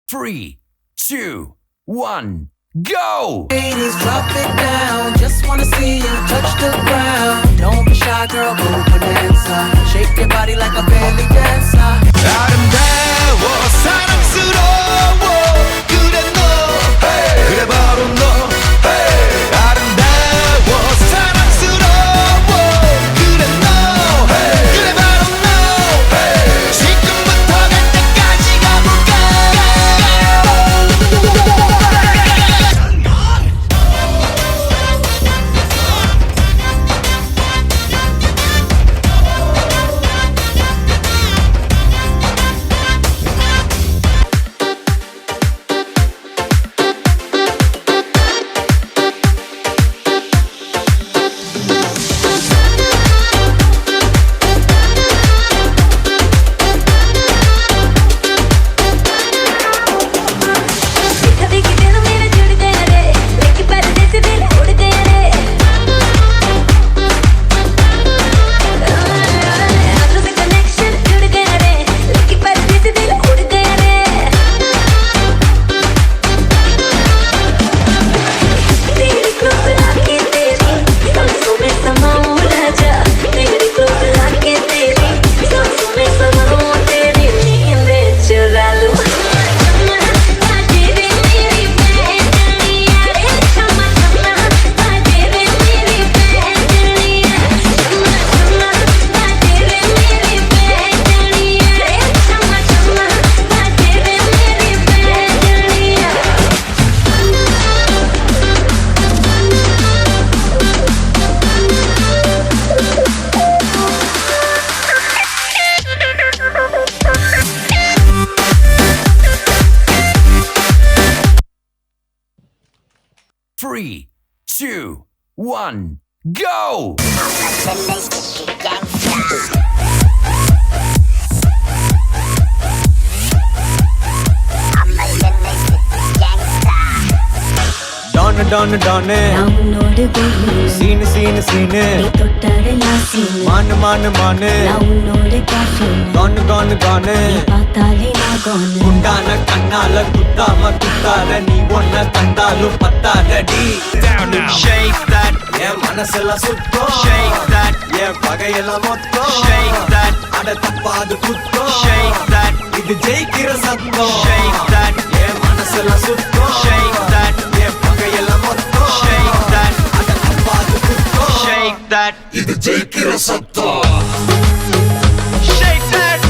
3, 2, 1, go! Ladies, drop it down. Just wanna see you touch the ground. Don't be shy, girl, go bonanza. Shake your body like a belly dancer. 아름다워 사랑스러워 그래 너 hey. 그래 바로 너 hey. 아름다워 사랑스러워 그래 너 hey. 그래 바로 너 hey. 지금부터 갈 때까지 가볼까 Three, two, one, go! Donna Scene Man Gone Gundana kannala kuttama kuttara nee onna kandalu pattaradi down now shake that yeah manasella sutto shake that yeah pagayela motto shake that ada tappadu kutto shake that idu jeikira satto shake that yeah manasella sutto shake that yeah pagayela motto shake that ada tappadu kutto shake that idu jeikira satto shake that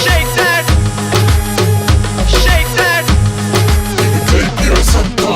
shake that shake that idu jeikira satto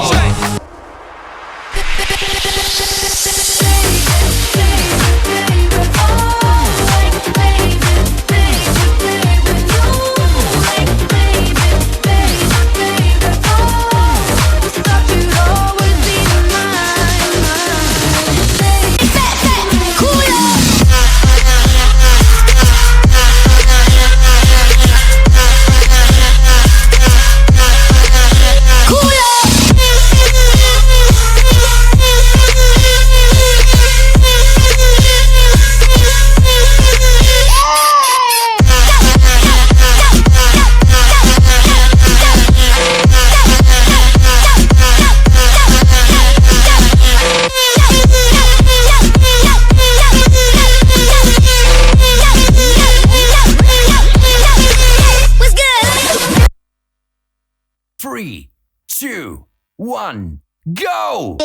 Three, two, one, go!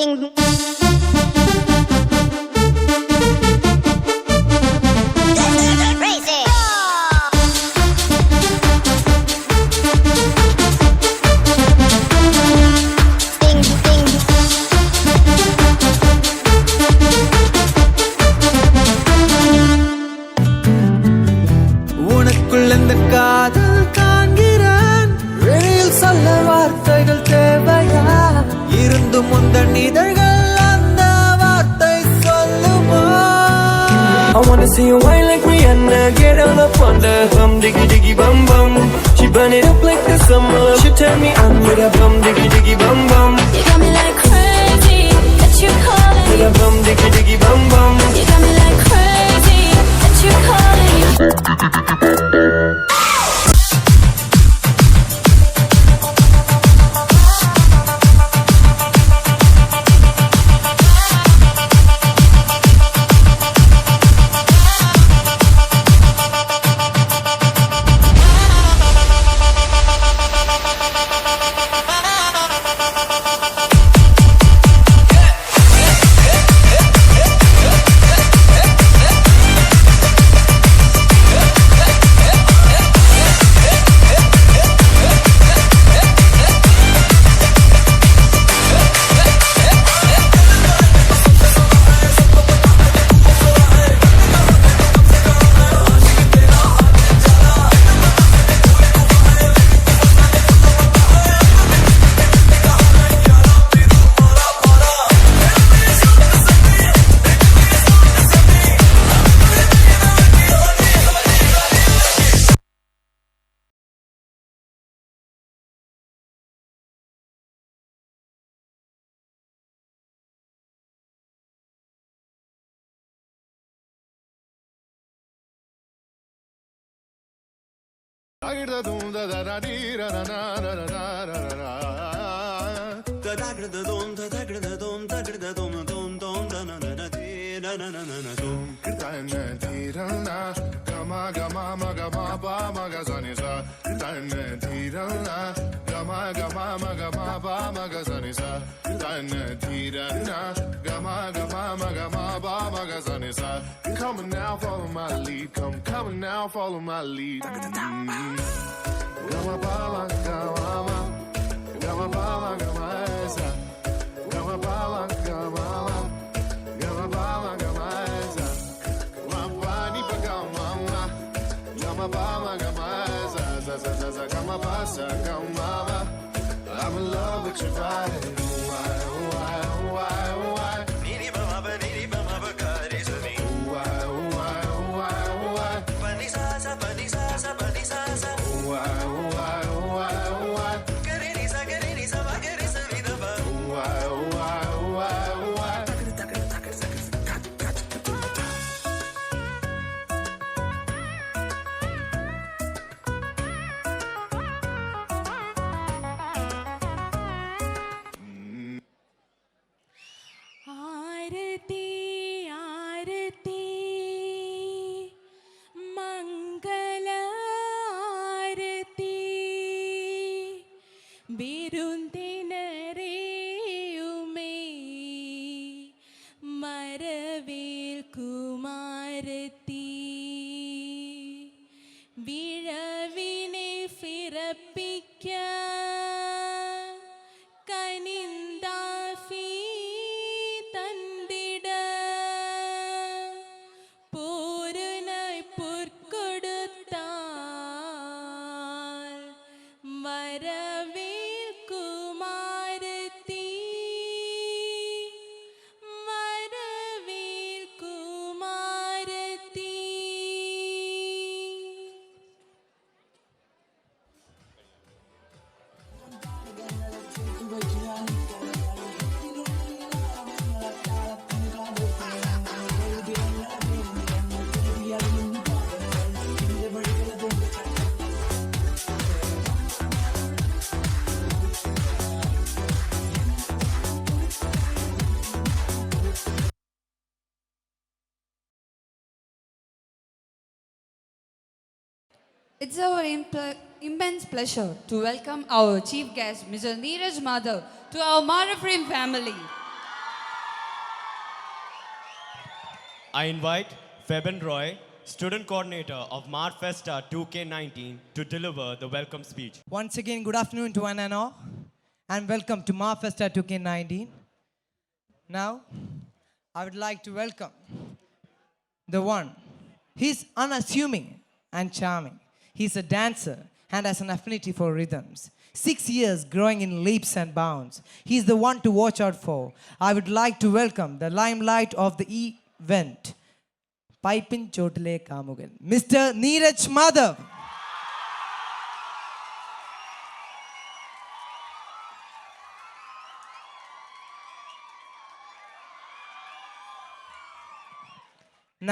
உனக்குள் இந்த காதல் காண்கிறேன் வெளியில் சொல்ல வார்த்தைகள் தேவையா இருந்து முந்தன் இதழ்கள் அந்த வார்த்தை சொல்லுமா I wanna see you whine like Rihanna, get on up on the hum, diggy diggy bum bum. She burn it up like the summer. She turn me on with a bum, diggy diggy bum bum. You got me like crazy that you calling. With a bum, diggy diggy bum bum. You got me like crazy that you calling. Come now, follow my lead. Come now, follow my lead. Gama bala gama, gama bala gama esa, gama bala gama, gama bala gama esa, wapani pa gama, gama bala gama esa, za gama basa gama. I'm in love with your body. Why? Niri bama ba kare sami. Why? Pani sa sa. Why? Aarathi Aarathi Mangala Aarathi വിരുന്നിനരേയുമേ മരവേൽ കുമാരത്തി വിഴവിനെ ഫിറപ്പിക്ക കനിന്താഫി തന്തിട പൂരുനായി പൊற்കൊടുത്താൽ വരവേൽ കുമാരത്തി വരവേൽ കുമാരത്തി. It's our immense pleasure to welcome our chief guest, Mr. Neeraj Madhav, to our Marafrim family. I invite Feben Roy, student coordinator of Marfesta 2K19, to deliver the welcome speech. Once again, good afternoon to one and all, and welcome to Marfesta 2K19. Now, I would like to welcome the one. He's unassuming and charming. He's a dancer and has an affinity for rhythms. 6 years growing in leaps and bounds. He's the one to watch out for. I would like to welcome the limelight of the event, Pipin Chotile Kamugan, Mr. Neeraj Madhav.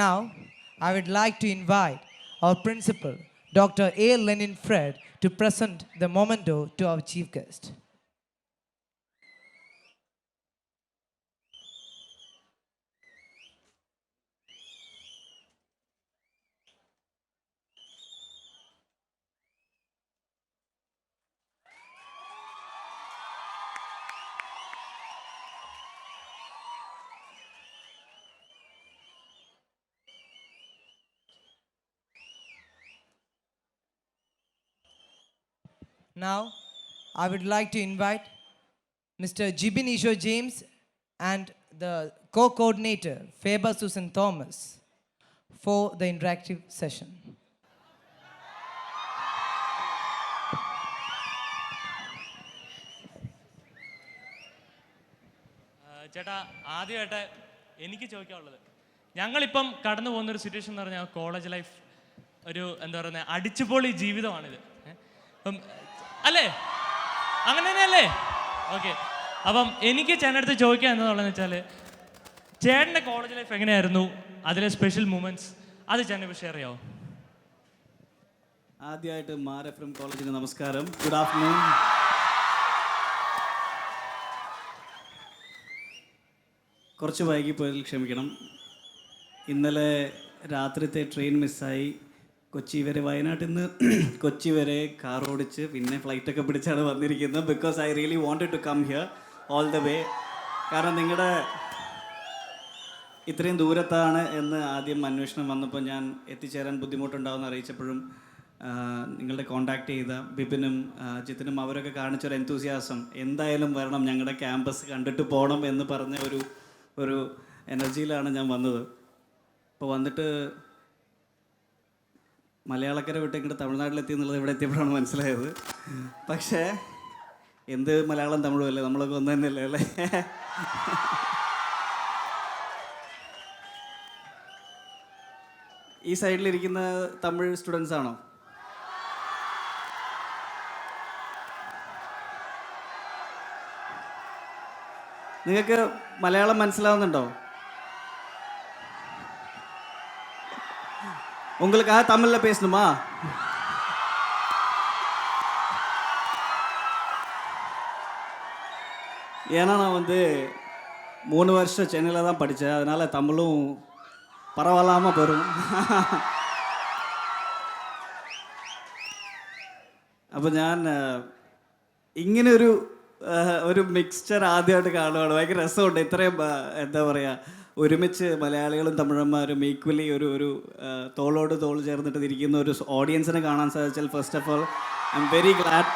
Now, I would like to invite our principal, Dr. A. Lenin Fred, to present the memento to our chief guest. Now, I would like to invite Mr. Jibin Isho James and the co-coordinator, Faber Susan Thomas, for the interactive session. ചേട്ടാ, ആദ്യമായിട്ട് എനിക്ക് ചോദിക്കാനുള്ളത്, ഞങ്ങളിപ്പം കടന്നു പോകുന്നൊരു situation എന്ന് പറഞ്ഞാൽ college life ഒരു എന്താ പറയുന്നത് അടിച്ചുപൊളി ജീവിതമാണിത്. അപ്പം അല്ലേ, അങ്ങനെ തന്നെയല്ലേ? ഓക്കെ. അപ്പം എനിക്ക് ചേട്ടനടുത്ത് ചോദിക്കുക എന്നുള്ളതെന്ന് വെച്ചാൽ, ചേട്ടൻ്റെ കോളേജ് ലൈഫ് എങ്ങനെയായിരുന്നു, അതിലെ സ്പെഷ്യൽ മൂമെൻറ്റ്സ് അത് ചേട്ടനെ ഷെയർ ചെയ്യാമോ? ആദ്യമായിട്ട് മാർ എഫ്എം കോളേജിന് നമസ്കാരം. Good afternoon. കുറച്ച് വൈകിപ്പോയതിൽ ക്ഷമിക്കണം. ഇന്നലെ രാത്രിത്തെ ട്രെയിൻ മിസ്സായി. കൊച്ചി വരെ, വയനാട്ടിൽ നിന്ന് കൊച്ചി വരെ കാർ ഓടിച്ച് പിന്നെ ഫ്ലൈറ്റൊക്കെ പിടിച്ചാണ് വന്നിരിക്കുന്നത്. Because I really wanted to come here all the way. കാരണം നിങ്ങളുടെ ഇത്രയും ദൂരത്താണ് എന്ന് ആദ്യം അന്വേഷണം വന്നപ്പോൾ ഞാൻ എത്തിച്ചേരാൻ ബുദ്ധിമുട്ടുണ്ടാവുമെന്ന് അറിയിച്ചപ്പോഴും നിങ്ങളുടെ കോൺടാക്റ്റ് ചെയ്ത ബിപിനും ജിത്തിനും അവരൊക്കെ കാണിച്ചൊരു എൻതൂസിയാസം, എന്തായാലും വരണം, ഞങ്ങളുടെ ക്യാമ്പസ് കണ്ടിട്ട് പോകണം എന്ന് പറഞ്ഞ ഒരു എനർജിയിലാണ് ഞാൻ വന്നത്. അപ്പോൾ വന്നിട്ട് മലയാളക്കര വിട്ട് ഇങ്ങോട്ട് തമിഴ്നാട്ടിലെത്തി എന്നുള്ളത് ഇവിടെ എത്തിയപ്പോഴാണ് മനസ്സിലായത്. പക്ഷേ എന്ത് മലയാളം തമിഴും അല്ലേ, നമ്മളൊക്കെ ഒന്ന് തന്നെയല്ലേ അല്ലേ? ഈ സൈഡിലിരിക്കുന്ന തമിഴ് സ്റ്റുഡൻസ് ആണോ? നിങ്ങൾക്ക് മലയാളം മനസ്സിലാവുന്നുണ്ടോ? உங்களுக்காக தமிழில் பேசணுமா? ஏன்னா நான் 3 வருஷம் சென்னையில் தான் படித்தேன். அதனால் தமிழும் பரவாயில்லாமல் வரும். അപ്പോൾ ഞാൻ ഇങ്ങനെ ഒരു മിക്സ്ചർ ആദ്യമായിട്ട് കാണുകയാണ്. ഭയങ്കര രസമുണ്ട്. ഇത്രയും എന്താ പറയുക, ഒരുമിച്ച് മലയാളികളും തമിഴന്മാരും ഈക്വലി ഒരു തോളോട് തോൾ ചേർന്നിട്ട് ഇരിക്കുന്ന ഒരു ഓഡിയൻസിനെ കാണാൻ സാധിച്ചാൽ first of all I am very glad.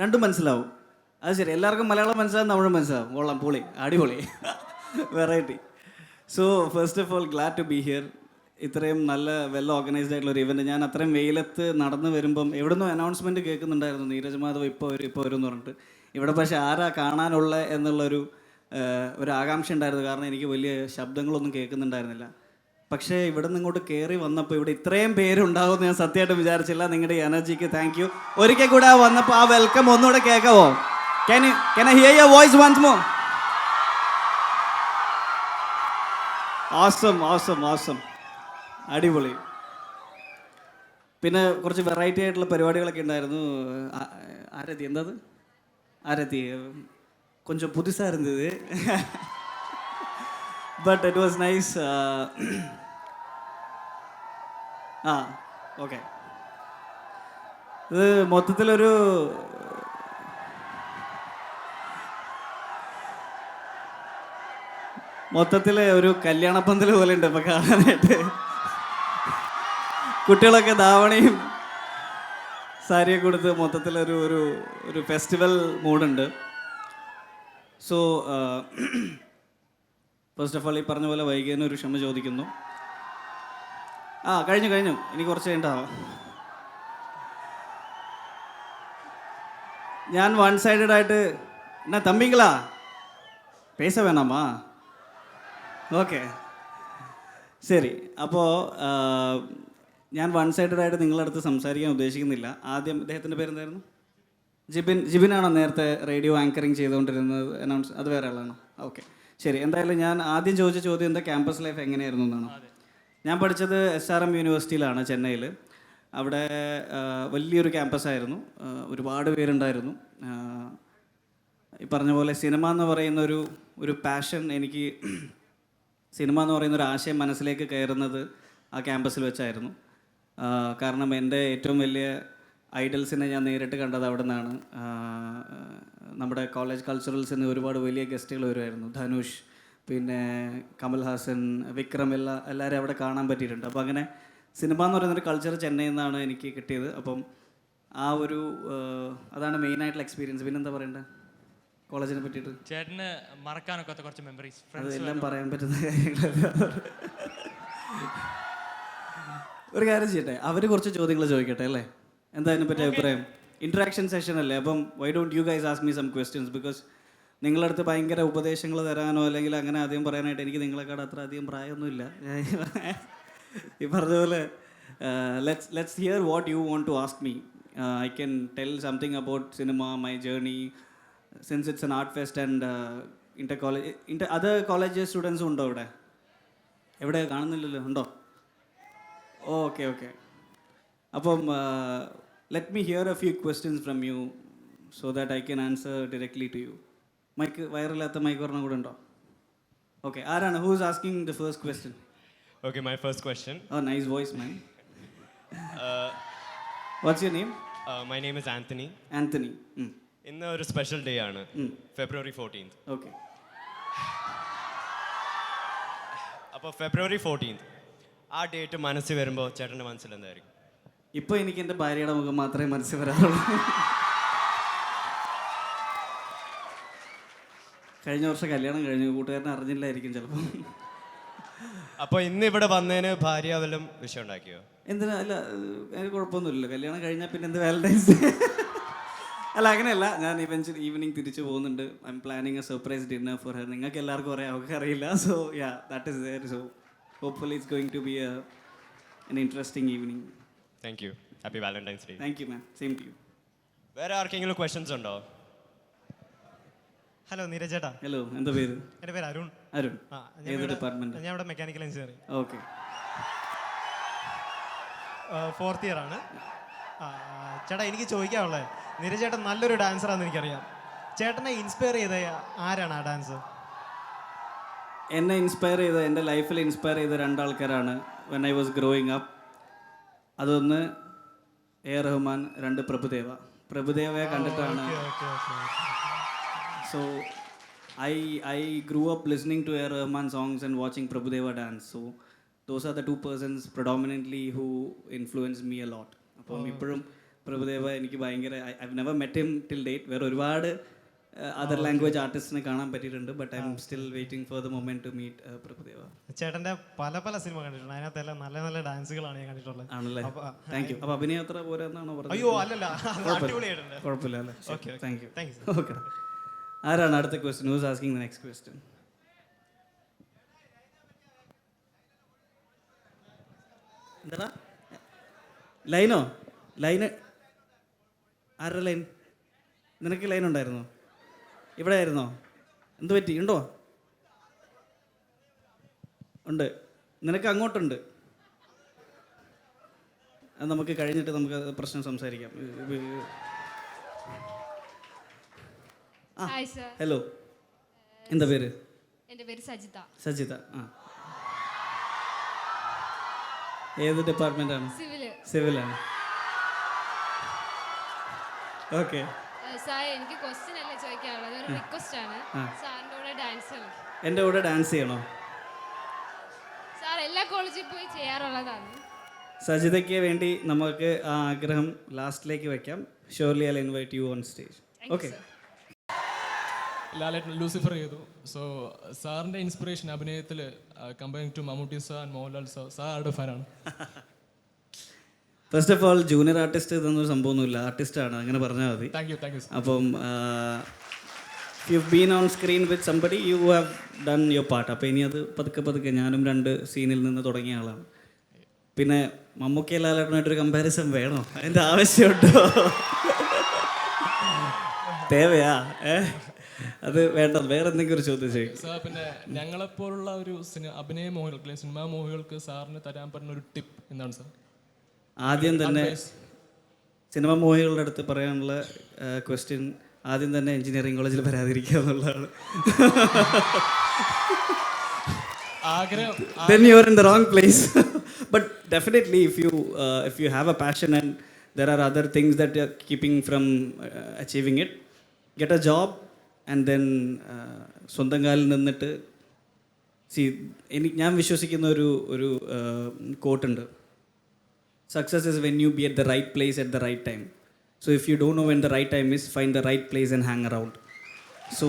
രണ്ടും മനസ്സിലാവും. അത് ശരി, എല്ലാവർക്കും മലയാളം മനസ്സിലാവും, തമിഴും മനസ്സിലാവും. കൊള്ളാം, പൊളി, അടിപൊളി, variety. So first of all glad to be here. ഇത്രയും നല്ല വെൽ ഓർഗനൈസ്ഡ് ആയിട്ടുള്ള ഒരു ഇവൻറ്റ്. ഞാൻ അത്രയും വെയിലത്ത് നടന്നു വരുമ്പം എവിടുന്നോ അനൗൺസ്മെൻറ്റ് കേൾക്കുന്നുണ്ടായിരുന്നു, നീരജ് മാധവ് ഇപ്പോൾ വരും എന്ന് പറഞ്ഞിട്ട്. ഇവിടെ പക്ഷേ ആരാ കാണാനുള്ള എന്നുള്ളൊരു ആകാംക്ഷ ഉണ്ടായിരുന്നു. കാരണം എനിക്ക് വലിയ ശബ്ദങ്ങളൊന്നും കേൾക്കുന്നുണ്ടായിരുന്നില്ല. പക്ഷേ ഇവിടെ നിന്ന് ഇങ്ങോട്ട് കയറി വന്നപ്പോൾ ഇവിടെ ഇത്രയും പേരുണ്ടാവുമെന്ന് ഞാൻ സത്യമായിട്ട് വിചാരിച്ചില്ല. നിങ്ങളുടെ ഈ എനർജിക്ക് താങ്ക് യു. ഒരിക്കൽ കൂടെ വന്നപ്പോൾ ആ വെൽക്കം ഒന്നുകൂടെ കേൾക്കാവോ? Can I hear your voice once more? Awesome. അടിപൊളി. പിന്നെ കുറച്ച് വെറൈറ്റി ആയിട്ടുള്ള പരിപാടികളൊക്കെ ഉണ്ടായിരുന്നു. ആരതി എന്തത് ആരതി கொஞ்சம் புதுசாக இருந்தது. But it was nice. Okay. ഇത് മൊത്തത്തിലൊരു കല്യാണപ്പന്തൽ പോലെ ഉണ്ട് ഇപ്പം കാണാനായിട്ട്. കുട്ടികളൊക്കെ ധാവണിയും സാരിയൊക്കെ കൊടുത്ത് മൊത്തത്തിലൊരു ഫെസ്റ്റിവൽ മൂഡുണ്ട്. സോ ഫസ്റ്റ് ഓഫ് ഓൾ ഈ പറഞ്ഞ പോലെ വൈകിയതിന് ഒരു ക്ഷമ ചോദിക്കുന്നു. കഴിഞ്ഞു. ഇനി കുറച്ച് കഴിഞ്ഞിട്ടാവാം. ഞാൻ വൺ സൈഡഡ് ആയിട്ട് എന്നാ തമ്പിങ്ങളാ പേസ വേണാമാ? ഓക്കെ ശരി. അപ്പോൾ ഞാൻ വൺ സൈഡഡ് ആയിട്ട് നിങ്ങളുടെ അടുത്ത് സംസാരിക്കാൻ ഉദ്ദേശിക്കുന്നില്ല. ആദ്യം ഇദ്ദേഹത്തിൻ്റെ പേരെന്തായിരുന്നു? ജിബിനാണോ നേരത്തെ റേഡിയോ ആങ്കറിങ് ചെയ്തുകൊണ്ടിരുന്നത്? അത് വേറെ ആളാണോ? ഓക്കെ ശരി. എന്തായാലും ഞാൻ ആദ്യം ചോദിച്ച ചോദ്യം എന്താ, ക്യാമ്പസ് ലൈഫ് എങ്ങനെയായിരുന്നു എന്നാണ്. ഞാൻ പഠിച്ചത് SRM യൂണിവേഴ്സിറ്റിയിലാണ്, ചെന്നൈയിൽ. അവിടെ വലിയൊരു ക്യാമ്പസായിരുന്നു, ഒരുപാട് പേരുണ്ടായിരുന്നു. ഈ പറഞ്ഞ പോലെ സിനിമ എന്ന് പറയുന്ന ഒരു പാഷൻ, എനിക്ക് സിനിമ എന്ന് പറയുന്ന ഒരു ആശയം മനസ്സിലേക്ക് കയറുന്നത് ആ ക്യാമ്പസിൽ വെച്ചായിരുന്നു. കാരണം എൻ്റെ ഏറ്റവും വലിയ ഐഡൽസിനെ ഞാൻ നേരിട്ട് കണ്ടത് അവിടെ നിന്നാണ്. നമ്മുടെ കോളേജ് കൾച്ചറൽസിന് ഒരുപാട് വലിയ ഗസ്റ്റുകൾ വരുമായിരുന്നു. ധനുഷ്, പിന്നെ കമൽഹാസൻ, വിക്രം, എല്ലാവരും അവിടെ കാണാൻ പറ്റിയിട്ടുണ്ട്. അപ്പോൾ അങ്ങനെ സിനിമ എന്ന് പറയുന്നൊരു കൾച്ചർ ചെന്നൈയിൽ നിന്നാണ് എനിക്ക് കിട്ടിയത്. അപ്പം അതാണ് മെയിനായിട്ടുള്ള എക്സ്പീരിയൻസ്. പിന്നെന്താ പറയണ്ടേ കോളേജിനെ പറ്റിയിട്ട്? ചേട്ടന് മറക്കാനൊക്കെ കുറച്ച് മെമ്മറീസ്, അതെല്ലാം പറയാൻ പറ്റുന്ന കാര്യങ്ങളല്ല. ഒരു കാര്യം ചെയ്യട്ടെ, അവർ കുറച്ച് ചോദ്യങ്ങൾ ചോദിക്കട്ടെ അല്ലേ? എന്താ അതിനെപ്പറ്റി അഭിപ്രായം? ഇൻട്രാക്ഷൻ സെഷൻ അല്ലേ? അപ്പം why don't you guys ask me some questions? Because നിങ്ങളുടെ അടുത്ത് ഭയങ്കര ഉപദേശങ്ങൾ തരാനോ അല്ലെങ്കിൽ അങ്ങനെ അധികം പറയാനായിട്ട് എനിക്ക് നിങ്ങളെക്കാട് അത്ര അധികം പ്രായമൊന്നുമില്ല. ഈ പറഞ്ഞ പോലെ let's hear what you want to ask me. I can tell something about cinema, my journey, since it's an art fest and other college സ്റ്റുഡൻസും ഉണ്ടോ ഇവിടെ? എവിടെ കാണുന്നില്ലല്ലോ, ഉണ്ടോ? Okay okay. അപ്പം let me hear a few questions from you so that I can answer directly to you. Mic വയറില്ലാത്ത mic ഒരെണ്ണം കൂടെ ഉണ്ടോ? ഓക്കെ, ആരാണ്? Who is asking the first question? Okay, my first question. Oh, nice voice, man. What's your name? My name is Anthony. Anthony. ഇന്ന് ഒരു special day ആണ്, February 14th. Okay. അപ്പോൾ February 14th ആ date മനസ്സിൽ വരുമ്പോൾ ചേട്ടൻ്റെ മനസ്സിൽ എന്തായിരിക്കും? ഇപ്പോൾ എനിക്ക് എൻ്റെ ഭാര്യയുടെ മുഖം മാത്രമേ മനസ്സിൽ വരാറുള്ളൂ. കഴിഞ്ഞ വർഷം കല്യാണം കഴിഞ്ഞു, കൂട്ടുകാരനെ അറിഞ്ഞില്ലായിരിക്കും ചിലപ്പോൾ. അപ്പോൾ ഇന്ന് ഇവിടെ വന്നതിന് ഭാര്യ വല്ലതും വിഷയം ഉണ്ടാക്കിയോ? എന്തിനാ? അല്ല, എനിക്ക് കുഴപ്പമൊന്നുമില്ലല്ലോ. കല്യാണം കഴിഞ്ഞാൽ പിന്നെ എന്ത് വാലന്റൈൻസ് ഡേ? അല്ല, അങ്ങനെയല്ല. ഞാൻ ഈവനിങ് തിരിച്ചു പോകുന്നുണ്ട്. I am planning a surprise dinner for her. നിങ്ങൾക്ക് എല്ലാവർക്കും അറിയാം, അവർക്ക് അറിയില്ല. So yeah, that is there. So hopefully it's going to be an interesting evening. Thank you. Happy Valentine's Day. Thank you, man. Same to you. വേറെ ആർക്കെങ്കിലും questions ഉണ്ടോ? Hello Neeraj ചേട്ടാ. Hello, എന്താ പേര്? എൻ്റെ പേര് അരുൺ. അരുൺ. ഏത് ഡിപ്പാർട്ട്മെന്റ്? ഞാൻ ഇവിടെ mechanical engineering. Okay. 4th year ആണ്. ചേട്ടാ, എനിക്ക് ചോദിക്കാനുള്ളത്, നീരജ് ചേട്ടൻ നല്ലൊരു ഡാൻസറാണെന്ന് എനിക്കറിയാം. ചേട്ടനെ ഇൻസ്പയർ ചെയ്ത ആരാണ് ആ ഡാൻസ്? എന്നെ ഇൻസ്പയർ ചെയ്ത, എൻ്റെ ലൈഫിൽ ഇൻസ്പയർ ചെയ്ത രണ്ടാൾക്കാരാണ് when I was growing up. അതൊന്ന് എ റഹ്മാൻ, രണ്ട് പ്രഭുദേവ. പ്രഭുദേവയെ കണ്ടിട്ടാണ്. So I grew up listening to A. Rahman songs and watching Prabhudeva dance. So those are the two persons predominantly who influenced me a lot. അപ്പം ഇപ്പോഴും പ്രഭുദേവ എനിക്ക് ഭയങ്കര, I've never met him till date. വേറെ ഒരുപാട് other language ആർട്ടിസ്റ്റിനെ കാണാൻ പറ്റിയിട്ടുണ്ട്. But I am still waiting for the moment to meet Prabhudeva. ചേട്ടൻ്റെ പല സിനിമ കണ്ടിട്ടുണ്ട്. അതിനകത്തെല്ലാം നല്ല നല്ല ഡാൻസുകളാണ് ഞാൻ കണ്ടിട്ടുള്ളത്. ആണല്ലേ? Thank you. അപ്പോൾ അഭിനയം അത്ര പോരാ എന്നാണോ പറഞ്ഞത്? അയ്യോ അല്ലല്ല, അടിപൊളിയായിട്ടുണ്ട്. കുഴപ്പമില്ല അല്ലേ? Okay, thank you. Thank you. Okay. ആരാണ് അടുത്ത question? Who's asking the next question? എന്താ ലൈനോ? ലൈന് ആരുടെ ലൈൻ? നിനക്ക് ലൈൻ ഉണ്ടായിരുന്നോ? ഇവിടെ ആയിരുന്നോ? എന്ത് പറ്റി? ഉണ്ടോ? ഉണ്ട്. നിനക്ക് അങ്ങോട്ടുണ്ട്. അത് നമുക്ക് കഴിഞ്ഞിട്ട് നമുക്ക് പ്രശ്നം സംസാരിക്കാം. Hi sir. ഹലോ, എന്താ പേര്? എൻ്റെ പേര് സജിത. സജിത. ഏത് ഡിപ്പാർട്ട്മെൻ്റാണ്? സിവിലാണ്. ഓക്കെ. സാർ, എനിക്ക് ക്വസ്റ്റ്യൻ അല്ല ചോദിക്കാനുള്ളത്, ഒരു റിക്വസ്റ്റ് ആണ്. സാറിൻ്റെ കൂടെ ഡാൻസ് കളിക്കും. എൻ്റെ കൂടെ ഡാൻസ് ചെയ്യണോ? സാർ എല്ലാ കോളേജിൽ പോയി ചെയ്യാറുള്ളതാണ്. സജിതയ്ക്ക് വേണ്ടി നമുക്ക് ആ ആഗ്രഹം ലാസ്റ്റിലേക്ക് വെക്കാം. Surely I invite you on stage. Okay. Lalettan Lucifer ചെയ്തു. സോ സാറിൻ്റെ ഇൻസ്പിറേഷൻ അഭിനയത്തിൽ comparing to Mammootty sir and Mohanlal sir, sir ആരുടെ ഫാനാണ്? First of all, junior artist ഇതൊന്നും സംഭവമൊന്നുമില്ല, ആർട്ടിസ്റ്റാണ്, അങ്ങനെ പറഞ്ഞാൽ മതി. Thank you. അപ്പം you been on screen with somebody, you have done your part. അപ്പോൾ ഇനി അത് പതുക്കെ ഞാനും 2 സീനിൽ നിന്ന് തുടങ്ങിയ ആളാണ്. പിന്നെ മമ്മൂക്കി ലാലേട്ടനായിട്ടൊരു കമ്പാരിസൺ വേണോ? അതിൻ്റെ ആവശ്യമുണ്ടോ? തേവയാ? അത് വേണ്ട. വേറെ എന്തെങ്കിലും ഒരു ചോദ്യം ചെയ്യും സാർ. പിന്നെ ഞങ്ങളെപ്പോലുള്ള ഒരു അഭിനയ മോഹികൾക്ക്, സിനിമാ മോഹികൾക്ക് സാറിന് തരാൻ പറ്റുന്ന ഒരു ടിപ്പ് എന്താണ് സാർ? ആദ്യം തന്നെ സിനിമാ മോഹികളുടെ അടുത്ത് പറയാനുള്ള ക്വസ്റ്റ്യൻ ആദ്യം തന്നെ എഞ്ചിനീയറിംഗ് കോളേജിൽ വരാതിരിക്കുക എന്നുള്ളതാണ്. Then you are in the wrong place. But definitely if you have a passion and there are other things that you are keeping from achieving it, get a job and then സ്വന്തം കാലിൽ നിന്നിട്ട് ഞാൻ വിശ്വസിക്കുന്ന ഒരു കോട്ടുണ്ട്. Success is when you be at the right place at the right time. So if you don't know when the right time is, find the right place and hang around. So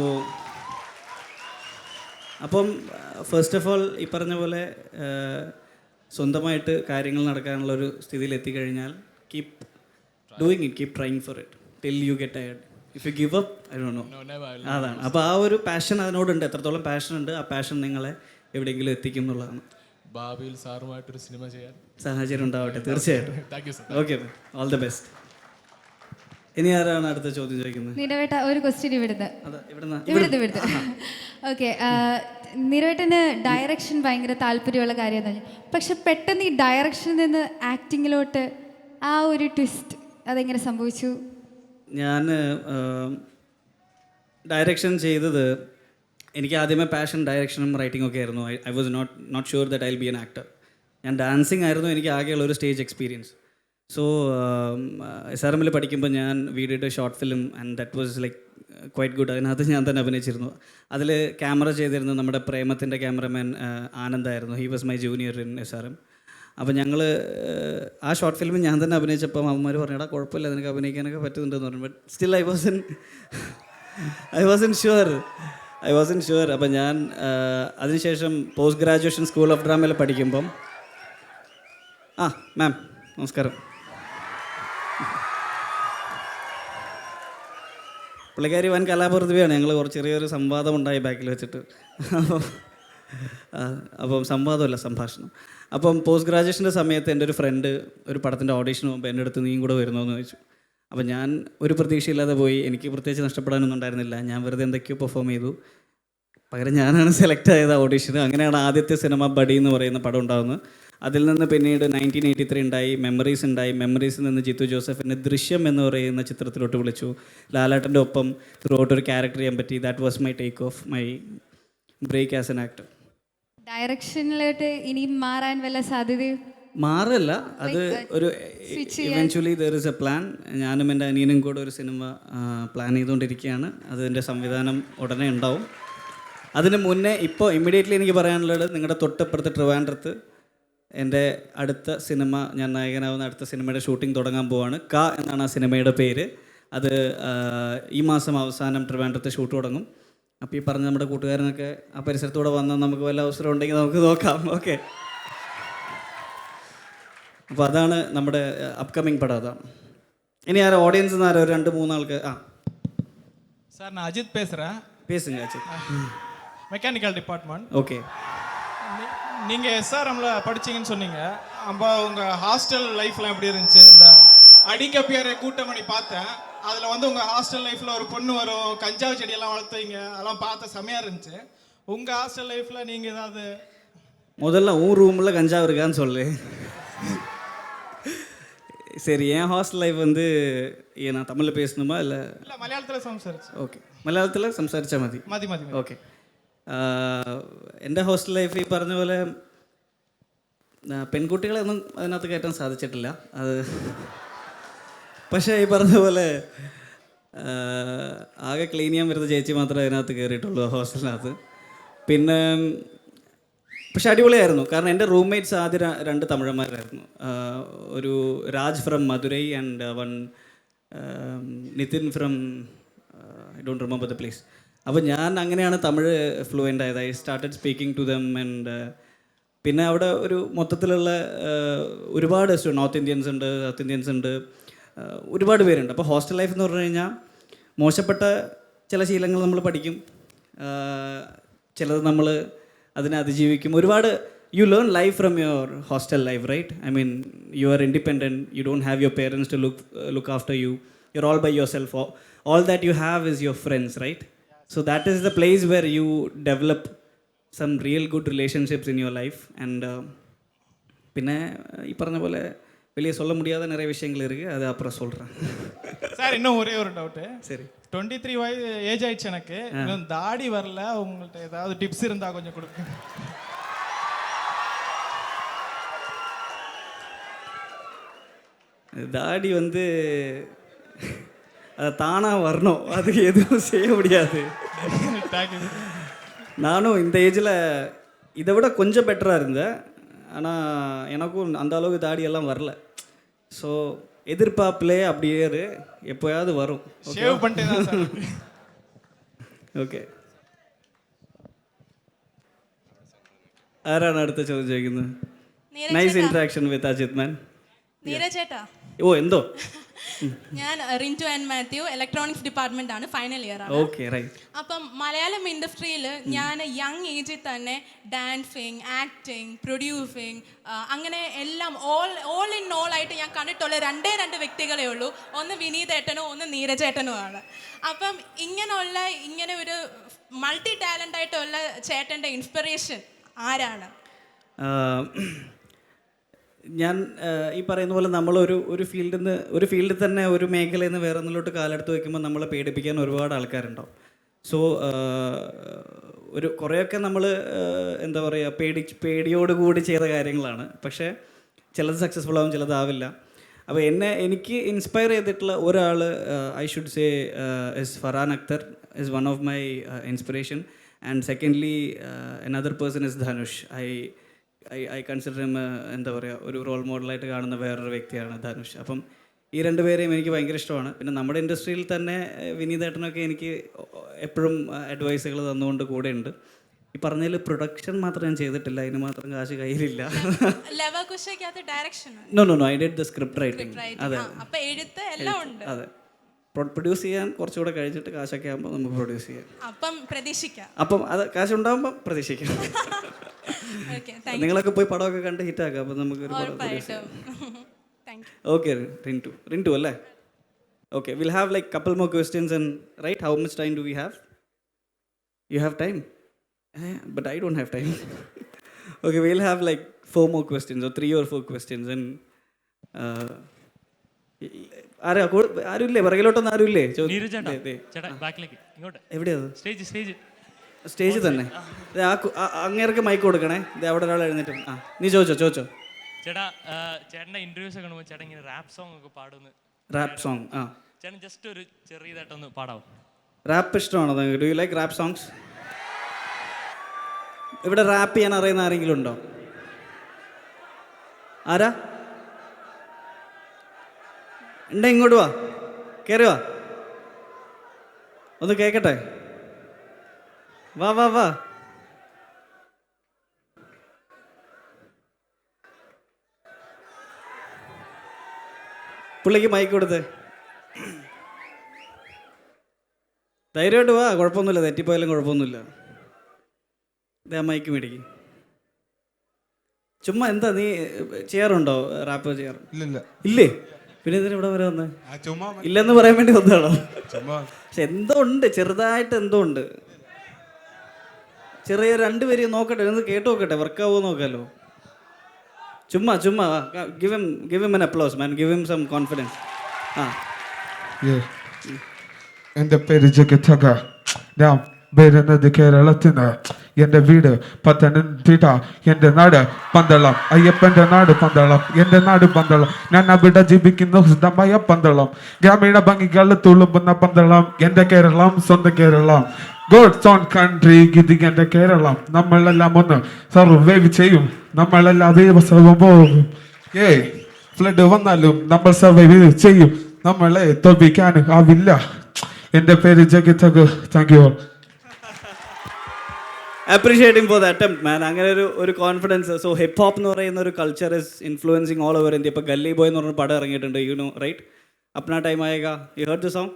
അപ്പം first of all ഈ പറഞ്ഞ പോലെ സ്വന്തമായിട്ട് കാര്യങ്ങൾ നടക്കാനുള്ളൊരു സ്ഥിതിയിൽ എത്തിക്കഴിഞ്ഞാൽ keep doing it, keep trying for it till you get tired. If you give up, I don't know. അതാണ്. അപ്പോൾ ആ ഒരു പാഷൻ അതിനോടുണ്ട്. എത്രത്തോളം പാഷൻ ഉണ്ട്, ആ പാഷൻ നിങ്ങളെ എവിടെയെങ്കിലും എത്തിക്കും എന്നുള്ളതാണ്. ഭാവിയിൽ സാറുമായിട്ടൊരു സിനിമ ചെയ്യാൻ സാഹചര്യം ഉണ്ടാവട്ടെ, തീർച്ചയായിട്ടും. Okay, all the best. ഇനി ആരാണ് അടുത്ത ചോദ്യം ചോദിക്കുന്നത്? നിരവേട്ട ഒരു ക്വസ്റ്റ്യൻ ഇവിടുന്ന്. ഓക്കെ, നിരവേട്ടന് ഡയറക്ഷൻ ഭയങ്കര താല്പര്യമുള്ള കാര്യമെന്ന്. പക്ഷെ പെട്ടെന്ന് ഈ ഡയറക്ഷനിൽ നിന്ന് ആക്ടിങ്ങിലോട്ട് ആ ഒരു ട്വിസ്റ്റ് അതെങ്ങനെ സംഭവിച്ചു? ഞാൻ ഡയറക്ഷൻ ചെയ്തത്, എനിക്ക് ആദ്യമേ പാഷൻ ഡയറക്ഷനും റൈറ്റിംഗ് ഒക്കെ ആയിരുന്നു. I was not sure that I will be an actor. ഞാൻ ഡാൻസിങ് ആയിരുന്നു എനിക്ക് ആകെയുള്ള ഒരു സ്റ്റേജ് എക്സ്പീരിയൻസ്. സോ SRM പഠിക്കുമ്പോൾ ഞാൻ video short film and that was like quite good. അതിനകത്ത് ഞാൻ തന്നെ അഭിനയിച്ചിരുന്നു. അതിൽ ക്യാമറ ചെയ്തിരുന്നത് നമ്മുടെ പ്രേമത്തിൻ്റെ ക്യാമറമാൻ ആനന്ദായിരുന്നു. He was my junior in SRM. അപ്പോൾ ഞങ്ങൾ ആ ഷോർട്ട് ഫിലിമിൽ ഞാൻ തന്നെ അഭിനയിച്ചപ്പം അവന്മാർ പറഞ്ഞാൽ കുഴപ്പമില്ല, നിനക്ക് അഭിനയിക്കാനൊക്കെ പറ്റുന്നുണ്ടെന്ന് പറഞ്ഞു. But still I Vasan sure. അപ്പം ഞാൻ അതിനുശേഷം പോസ്റ്റ് ഗ്രാജുവേഷൻ സ്കൂൾ ഓഫ് ഡ്രാമയിൽ പഠിക്കുമ്പം മാം നമസ്കാരം. പുള്ളിക്കാരി വൻ കലാപ്രതിഭയാണ്. ഞങ്ങൾ കുറച്ച് ചെറിയൊരു സംവാദം ഉണ്ടായി ബാക്കിൽ വെച്ചിട്ട്. അപ്പം സംവാദമല്ല, സംഭാഷണം. അപ്പം പോസ്റ്റ് ഗ്രാജുവേഷൻ്റെ സമയത്ത് എൻ്റെ ഒരു ഫ്രണ്ട് ഒരു പടത്തിൻ്റെ ഓഡീഷന് പോകുമ്പോൾ എൻ്റെ അടുത്ത് നീയും കൂടെ വരുന്നോ എന്ന് ചോദിച്ചു. അപ്പം ഞാൻ ഒരു പ്രതീക്ഷയില്ലാതെ പോയി. എനിക്ക് പ്രത്യേകിച്ച് നഷ്ടപ്പെടാനൊന്നും ഉണ്ടായിരുന്നില്ല. ഞാൻ വെറുതെ എന്തൊക്കെയോ പെർഫോം ചെയ്തു. പകരം ഞാനാണ് സെലക്ട് ആയത് ഓഡീഷന്. അങ്ങനെയാണ് ആദ്യത്തെ സിനിമ ബഡി എന്ന് പറയുന്ന പടം ഉണ്ടാകുന്നത്. അതിൽ നിന്ന് പിന്നീട് 1983 ഉണ്ടായി, മെമ്മറീസ് ഉണ്ടായി. മെമ്മറീസിൽ നിന്ന് ജിത്തു ജോസഫിനെ ദൃശ്യം എന്ന് പറയുന്ന ചിത്രത്തിലോട്ട് വിളിച്ചു. ലാലേട്ടൻ്റെ ഒപ്പം ത്രൂഔട്ട് ഒരു ക്യാരക്ടർ ചെയ്യാൻ പറ്റി. That was my take off, my break as an actor. ഡയറക്ഷനിലോട്ട് ഇനി മാറാൻ വല്ല സാധ്യതയും? മാറല്ല, അത് ഒരു eventually there is a plan. ഞാനും എൻ്റെ അനിയനും കൂടെ ഒരു സിനിമ പ്ലാൻ ചെയ്തുകൊണ്ടിരിക്കുകയാണ്. അതിൻ്റെ സംവിധാനം ഉടനെ ഉണ്ടാവും. അതിന് മുന്നേ ഇപ്പോൾ ഇമ്മീഡിയറ്റ്ലി എനിക്ക് പറയാനുള്ളത്, നിങ്ങളുടെ തൊട്ടപ്പുറത്ത് ട്രിവാൻഡ്രത്ത് എൻ്റെ അടുത്ത സിനിമ, ഞാൻ നായകനാവുന്ന അടുത്ത സിനിമയുടെ ഷൂട്ടിംഗ് തുടങ്ങാൻ പോവാണ്. ക എന്നാണ് ആ സിനിമയുടെ പേര്. അത് ഈ മാസം അവസാനം ട്രിവാൻഡ്രത്ത് ഷൂട്ട് തുടങ്ങും. അപ്പോൾ ഈ പറഞ്ഞ നമ്മുടെ കൂട്ടുകാരനൊക്കെ ആ പരിസരത്തൂടെ വന്നാൽ നമുക്ക് വല്ല അവസരം ഉണ്ടെങ്കിൽ നമുക്ക് നോക്കാം. ഓക്കെ, അപ്പോൾ അതാണ് നമ്മുടെ അപ്കമിങ് പടം. അതാണ്. ഇനി ആരോ ഓഡിയൻസ് ആരോ 2-3 ആൾക്ക്. சார் நான் அஜித் பேசுகிறேன். பேசுங்க அஜித். Mechanical department. ஓகே. நீங்கள் SRMல படிச்சீங்கன்னு சொன்னீங்க. அப்போ உங்கள் ஹாஸ்டல் லைஃப்லாம் எப்படி இருந்துச்சு? இந்த அடிக்கப்பியார கூட்டமணி பார்த்தேன். அதில் வந்து உங்கள் ஹாஸ்டல் லைஃப்பில் ஒரு பொண்ணு வரும், கஞ்சாவு செடியெல்லாம் வளர்த்துவீங்க, அதெல்லாம் பார்த்த செமையாக இருந்துச்சு. உங்கள் ஹாஸ்டல் லைஃப்பில் நீங்கள் ஏதாவது? முதல்ல உன் ரூமில் கஞ்சாவு இருக்கான்னு சொல்லு. சரி, என் ஹாஸ்டல் லைஃப் வந்து நான் தமிழில் பேசணுமா இல்லை മലയാളത്തിൽ സംസാരിച്ചു? ഓക്കെ, മലയാളത്തിൽ സംസാരിച്ചാൽ മതി. മതി മതി. ഓക്കെ. എൻ്റെ ഹോസ്റ്റൽ ലൈഫ് ഈ പറഞ്ഞ പോലെ പെൺകുട്ടികളെ ഒന്നും അതിനകത്ത് കയറ്റാൻ സാധിച്ചിട്ടില്ല. അത് പക്ഷേ ഈ പറഞ്ഞ പോലെ ആകെ ക്ലീൻ ചെയ്യാൻ വരുന്ന ചേച്ചി മാത്രമേ അതിനകത്ത് കയറിയിട്ടുള്ളൂ ഹോസ്റ്റലിനകത്ത്. പിന്നെ പക്ഷെ അടിപൊളിയായിരുന്നു. കാരണം എൻ്റെ റൂംമേറ്റ്സ് ആദ്യം 2 തമിഴന്മാരായിരുന്നു. ഒരു Raj from Madurai and one Nithin from I don't remember the place. അപ്പോൾ ഞാൻ അങ്ങനെയാണ് തമിഴ് ഫ്ലുവൻ്റ് ആയത്. I started speaking to them. And പിന്നെ അവിടെ ഒരു മൊത്തത്തിലുള്ള ഒരുപാട് നോർത്ത് ഇന്ത്യൻസ് ഉണ്ട്, സൗത്ത് ഇന്ത്യൻസ് ഉണ്ട്, ഒരുപാട് പേരുണ്ട്. അപ്പോൾ ഹോസ്റ്റൽ ലൈഫ് എന്ന് പറഞ്ഞു കഴിഞ്ഞാൽ മോശപ്പെട്ട ചില ശീലങ്ങൾ നമ്മൾ പഠിക്കും, ചിലത് നമ്മൾ അതിനെ അതിജീവിക്കും. ഒരുപാട് you learn life from your hostel life, right? I mean you are independent, you don't have your parents to look after you, you are all by yourself. All that you have is your friends, right? So that is the place where you develop some real good relationships in your life. And പിന്നെ ഈ പറഞ്ഞ പോലെ வெளியே சொல்ல முடியாத நிறைய விஷயங்கள் இருக்குது, அது அப்புறம் சொல்கிறேன். சார் இன்னும் ஒரே ஒரு டவுட்டு. சரி, 23 வயது ஏஜ் ஆயிடுச்சு எனக்கு. இன்னும் தாடி வரல. உங்கள்கிட்ட ஏதாவது டிப்ஸ் இருந்தால் கொஞ்சம் கொடுங்க. தாடி வந்து அது தானாக வரணும், அதுக்கு எதுவும் செய்ய முடியாது. நானும் இந்த ஏஜில் இதை விட கொஞ்சம் பெட்டராக இருந்தேன். ஆனால் எனக்கும் அந்த அளவுக்கு தாடியெல்லாம் வரல. ஸோ எதிர்பார்ப்பிலே அப்படியே எப்போயாவது வரும். ஷேவ் பண்ணிட்டேன் சார். ഓക്കെ, ആരാണ് അടുത്ത ചോദ്യം ചോദിക്കുന്നത്? Nice interaction with Ajith man. നീരജേട്ടാ. ഓ, എന്തോ? ഞാൻ Rintu and Mathew, electronics department ആണ്, ഫൈനൽ ഇയർ ആണ്. Okay, right. അപ്പം മലയാളം ഇൻഡസ്ട്രിയിൽ ഞാൻ യങ് ഏജിൽ തന്നെ ഡാൻസിങ്, ആക്ടിങ്, പ്രൊഡ്യൂസിങ്, അങ്ങനെ എല്ലാം ഓൾ ഇൻ ഓൾ ആയിട്ട് ഞാൻ കണ്ടിട്ടുള്ള 2 വ്യക്തികളേ ഉള്ളൂ. ഒന്ന് വിനീതേട്ടനും ഒന്ന് നീരജേട്ടനുമാണ്. അപ്പം ഇങ്ങനെ ഒരു മൾട്ടി ടാലൻ്റ് ആയിട്ടുള്ള ചേട്ടൻ്റെ ഇൻസ്പിറേഷൻ ആരാണ്? ഞാൻ ഈ പറയുന്ന പോലെ നമ്മളൊരു ഒരു ഫീൽഡിൽ തന്നെ ഒരു മേഖലയിൽ നിന്ന് വേറെ ഒന്നിലോട്ട് കാലെടുത്ത് വയ്ക്കുമ്പോൾ നമ്മളെ പേടിപ്പിക്കാൻ ഒരുപാട് ആൾക്കാരുണ്ടാവും. സോ ഒരു കുറേയൊക്കെ നമ്മൾ എന്താ പറയുക പേടിയോടുകൂടി ചെയ്ത കാര്യങ്ങളാണ്. പക്ഷേ ചിലത് സക്സസ്ഫുൾ ആവും, ചിലതാവില്ല. അപ്പോൾ എനിക്ക് ഇൻസ്പയർ ചെയ്തിട്ടുള്ള ഒരാൾ I should say is Farhan Akhtar is one of my inspiration. And secondly another person is Dhanush. I consider him എന്താ പറയുക ഒരു റോൾ മോഡലായിട്ട് കാണുന്ന വേറൊരു വ്യക്തിയാണ് ധനുഷ്. അപ്പം ഈ രണ്ടുപേരെയും എനിക്ക് ഭയങ്കര ഇഷ്ടമാണ്. പിന്നെ നമ്മുടെ ഇൻഡസ്ട്രിയിൽ തന്നെ വിനീതേട്ടനൊക്കെ എനിക്ക് എപ്പോഴും അഡ്വൈസുകൾ തന്നുകൊണ്ട് കൂടെ ഉണ്ട്. ഈ പറഞ്ഞതിൽ പ്രൊഡക്ഷൻ മാത്രം ഞാൻ ചെയ്തിട്ടില്ല, അതിന് മാത്രം കാശ് കയ്യിലില്ല. No I did the script writing. അതെ, അതെ. പ്രൊഡ്യൂസ് ചെയ്യാൻ കുറച്ചുകൂടെ കഴിച്ചിട്ട് കാശൊക്കെ ആകുമ്പോൾ നമുക്ക് പ്രൊഡ്യൂസ് ചെയ്യാം. അപ്പം അത് കാശ് ഉണ്ടാകുമ്പോൾ പ്രതീക്ഷിക്കാം. നിങ്ങളൊക്കെ പോയി പടമൊക്കെ കണ്ട് ഹിറ്റാക്കാം. അപ്പം നമുക്കൊരു പടം പ്രൊഡ്യൂസ് ചെയ്യാം. ഓക്കെ, റിൻറ്റു അല്ലേ? Okay, will have like couple more questions and right. How much time do we have? You have time? But I don't have time. Okay, we'll have like 4 more questions or 3 or 4 questions and ആരുമില്ലേ പിറകിലോട്ടൊന്നും? ആരുമില്ലേ? എവിടെയാ stage തന്നെ? അങ്ങേർക്ക് mic കൊടുക്കണേ. അവിടെ ഒരാൾ എഴുന്നേറ്റും. നീ ചോദിച്ചോ. ചേട്ടാ, ചേട്ടൻ്റെ ഇന്റർവ്യൂസ് ഒക്കെ കാണുമ്പോൾ ചേട്ടൻ ഇങ്ങനെ റാപ്പ് സോങ് ഒക്കെ പാടുന്നു. Rap song? ചേട്ടൻ ജസ്റ്റ് ഒരു ചെറിയതായിട്ടൊന്ന് പാടാവോ? റാപ്പ് ഇഷ്ടമാണോ? Do you like rap songs? ഇവിടെ റാപ്പ് ചെയ്യാൻ അറിയുന്ന ആരെങ്കിലും ഉണ്ടോ? ആരാ ഉണ്ട? ഇങ്ങോട്ട് വാ, കയറി വാ, ഒന്ന് കേക്കട്ടെ. വാ. പുള്ളിക്ക് മൈക്ക് കൊടുത്ത് ധൈര്യമായിട്ട് വാ, കുഴപ്പമൊന്നുമില്ല. തെറ്റിപ്പോയാലും കുഴപ്പമൊന്നുമില്ല. മൈക്ക് മേടിക്കും. ചുമ്മാ എന്താ നീ ചെയ്യാറുണ്ടോ? റാപ്പ് ചെയ്യാറ്? ഇല്ലേ? പിന്നെ ഇതിന് ഇവിടെ വരെ വന്ന് ഇല്ലെന്ന് പറയാൻ വേണ്ടി വന്നതാണോ? പക്ഷെ എന്തോ ഉണ്ട്, ചെറുതായിട്ട് എന്തോ ഉണ്ട്. ചെറിയ 2 പേര് നോക്കട്ടെ, ഒന്ന് കേട്ട് നോക്കട്ടെ, വർക്കാവോ നോക്കാമല്ലോ. ചുമ്മാ give him an applause man, give him some confidence. എൻ്റെ പേര് ജഗതക, ഞാൻ വരുന്നത് കേരളത്തിന്. എൻ്റെ വീട് പത്തനംതിട്ട, എൻ്റെ നാട് പന്തളം. അയ്യപ്പൻ്റെ നാട് പന്തളം, എൻ്റെ നാട് പന്തളം. ഞാൻ അവിടെ ജീവിക്കുന്ന ശുദ്ധമായ പന്തളം. ഗ്രാമീണ ഭംഗികൾ തുളുമ്പുന്ന പന്തളം. എൻ്റെ കേരളം സ്വന്തം കേരളം. ഗോഡ്സ് ഓൺ കൺട്രി, ഇത് എൻ്റെ കേരളം. നമ്മളെല്ലാം ഒന്ന് സർവൈവ് ചെയ്യും, നമ്മളെല്ലാം ദിവസവും പോകും. ഫ്ലഡ് വന്നാലും നമ്മൾ സർവൈവ് ചെയ്യും, നമ്മളെ തോൽപ്പിക്കാൻ ആവില്ല. എൻ്റെ പേര് ജഗതക. Thank you. Appreciating for the attempt man. അങ്ങനെ ഒരു കോൺഫിഡൻസ്. സോ ഹിപ്പ് ഹോപ്പ് എന്ന് പറയുന്ന ഒരു culture is influencing all over India. ഇപ്പോൾ ഗല്ലി ബോയ് എന്ന് പറഞ്ഞ പടം ഇറങ്ങിയിട്ടുണ്ട്, യു നോ റൈറ്റ്? അപ്നാ ടൈം ആയേഗാ, you heard the song?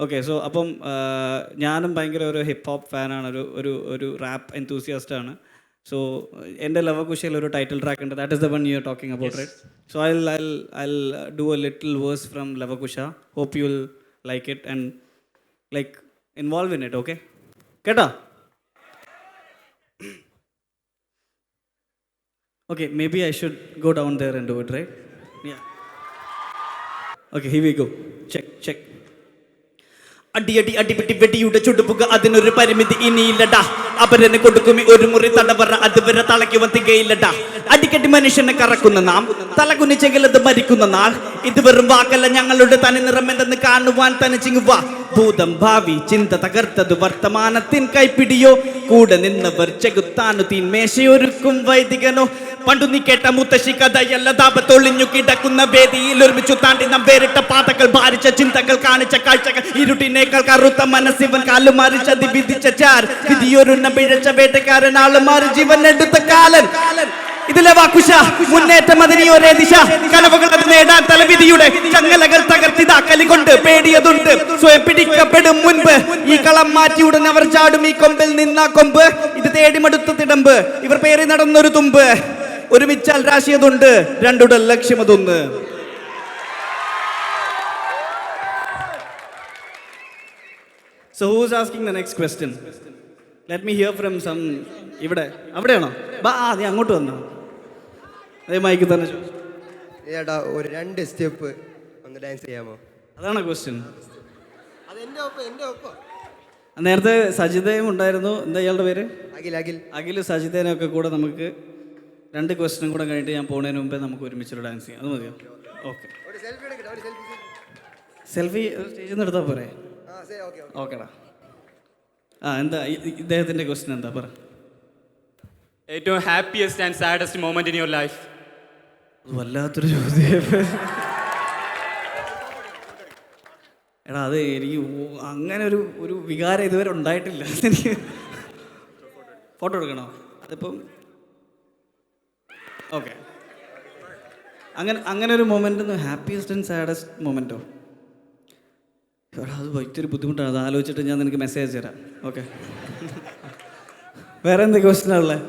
Okay, so അപ്പം ഞാനും ഭയങ്കര ഒരു ഹിപ്പ് ഹോപ്പ് ഫാനാണ്, ഒരു റാപ്പ് എൻതൂസിയാസ്റ്റാണ്. സോ എൻ്റെ ലവകുശയിൽ ഒരു ടൈറ്റിൽ ട്രാക്ക് ഉണ്ട്, that is the one you are talking about, right? So I'll do a little verse from Lavakusha. Hope you'll like it and like involve in it, okay? കേട്ടോ? Okay, maybe I should go down there and do it, right? Yeah. Okay, here we go. Check. അടിപിടി വെടിയുടെ ചുടുപുക, അതിനൊരു പരിമിതി ഇനിയില്ലടാ. അപരന് കൊടുക്കുമി ഒരു മുറി തടവറ, അതുവരെ തളയ്ക്കുവാൻ തികയില്ലടാ. അടിക്കടി മനുഷ്യനെ കറക്കുന്ന നാം, തലകുനിച്ചെങ്കിലത് മരിക്കുന്ന നാൾ. ഇത് വെറും വാക്കല്ല, ഞങ്ങളുടെ തനി നിറം എന്തെന്ന് കാണുവാൻ തനിച്ചിങ്ങുവാ. ഭൂതം ഭാവി ചിന്ത തകർത്തത് വർത്തമാനത്തിൻ കൈപ്പിടിയോ. കൂടെ നിന്നവർ ചെകുത്താനു തീന്മേശയൊരുക്കും വൈദികനോ. പണ്ടു നീ കേട്ട മുത്തശ്ശി കഥയല്ല, താപത്തൊളിഞ്ഞു കിടക്കുന്ന വേദിയിൽ ഒരുമിച്ചു താണ്ടി നാം വേറിട്ട പാതകൾ, ഭാരിച്ച ചിന്തകൾ, കാണിച്ച കാഴ്ചകൾ. ഇരുട്ടിനേക്കാൾ കറുത്ത മനസ്സിവൻ കാലുമാറി ചതി വിധിച്ച ചാർ. വിധിയൊരുണ്ണ പിഴച്ച വേട്ടക്കാരൻ, ആളുമാറി ജീവൻ എടുത്ത കാലൻ. ഇതിലെ വാക്കുശ മുന്നേറ്റം, അതിനി ഒരേ ദിശ. കനവുകൾ അത് നേടാൻ തലവിധിയുടെ ചങ്ങലകൾ തകർത്തിതാ കലി കൊണ്ട് പേടിയതുണ്ട്. സ്വയം പിടിക്കപ്പെടും മുൻപ് ഈ കളം മാറ്റി ഉടൻ അവർ ചാടും ഈ കൊമ്പിൽ നിന്ന കൊമ്പ്. ഇത് തേടിമടുത്ത തിടമ്പ്, ഇവർ പേറി നടന്നൊരു തുമ്പ്. ഒരുമിച്ചാൽ രാശിയതുണ്ട്, രണ്ടുടൽ ലക്ഷ്യമതൊന്ന്. So who's asking the next question? Let me hear from some. ഇവിടെ അവിടെയാണോ? നീ അങ്ങോട്ട് വന്നോ. അതേ മൈക്ക് തന്നെ ചോദിച്ചു. ഏട്ടാ ഒരു 2 സ്റ്റെപ്പ് ഒന്ന് ഡാൻസ് ചെയ്യാമോ? അതാണ് ക്വസ്റ്റ്യൻ. അതെൻ്റെ ഒപ്പം. നേരത്തെ സജിതയും ഉണ്ടായിരുന്നു. എന്താ ഇയാളുടെ പേര്? അഖിൽ. സജിതേനൊക്കെ കൂടെ നമുക്ക് 2 ക്വസ്റ്റ്യനും കൂടെ കഴിഞ്ഞിട്ട് ഞാൻ പോകുന്നതിന് മുമ്പേ നമുക്ക് ഒരുമിച്ചൊരു ഡാൻസ് ചെയ്യാം. അത് മതിയോ? ഓക്കെ. സെൽഫി സ്റ്റേജിൽ നിന്ന് എടുത്താൽ പോരെ? ഓക്കെടാ. എന്താ ഇദ്ദേഹത്തിൻ്റെ ക്വസ്റ്റ്യൻ എന്താ പറ? ഏറ്റവും happiest and saddest moment in your life? വല്ലാത്തൊരു ചോദ്യം. എടാ അത് എനിക്ക് അങ്ങനെ ഒരു വികാരം ഇതുവരെ ഉണ്ടായിട്ടില്ല. എനിക്ക് ഫോട്ടോ എടുക്കണോ? അതിപ്പം ഓക്കെ. അങ്ങനെ ഒരു moment, happiest and saddest memento? എടാ അത് ഭയങ്കര ബുദ്ധിമുട്ടാണ്. അത് ആലോചിച്ചിട്ട് ഞാൻ നിനക്ക് മെസ്സേജ് തരാം. ഓക്കെ. വേറെ എന്തൊക്കെ ക്വസ്റ്റ്യനാണുള്ളത്?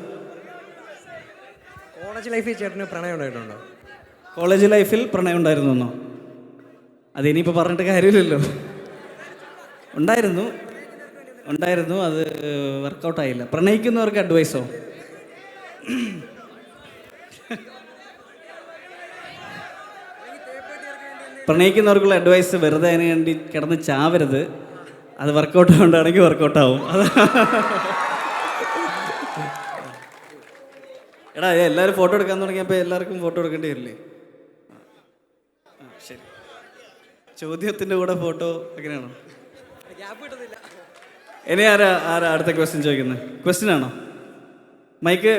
കോളേജ് ലൈഫിൽ ചേട്ടന് പ്രണയം ഉണ്ടായിട്ടുണ്ടോ? കോളേജ് ലൈഫിൽ പ്രണയം ഉണ്ടായിരുന്നോ? അതിനിപ്പോൾ പറഞ്ഞിട്ട് കാര്യമില്ലല്ലോ. ഉണ്ടായിരുന്നു. അത് വർക്കൗട്ടായില്ല. പ്രണയിക്കുന്നവർക്ക് അഡ്വൈസോ? പ്രണയിക്കുന്നവർക്കുള്ള അഡ്വൈസ് വെറുതെ അതിന് വേണ്ടി കിടന്ന് ചാവരുത്. അത് വർക്കൗട്ട് കൊണ്ടാണെങ്കിൽ വർക്കൗട്ടാവും. അത് എടാ എല്ലാവരും ഫോട്ടോ എടുക്കാൻ തുടങ്ങിയപ്പോൾ എല്ലാവർക്കും ഫോട്ടോ എടുക്കേണ്ടി വരില്ലേ? ശരി. ചോദ്യത്തിൻ്റെ കൂടെ ഫോട്ടോ എങ്ങനെയാണോ? ഇനി ആരാ അടുത്ത ക്വസ്റ്റ്യൻ ചോദിക്കുന്നത്? ക്വസ്റ്റ്യൻ ആണോ? മൈക്ക്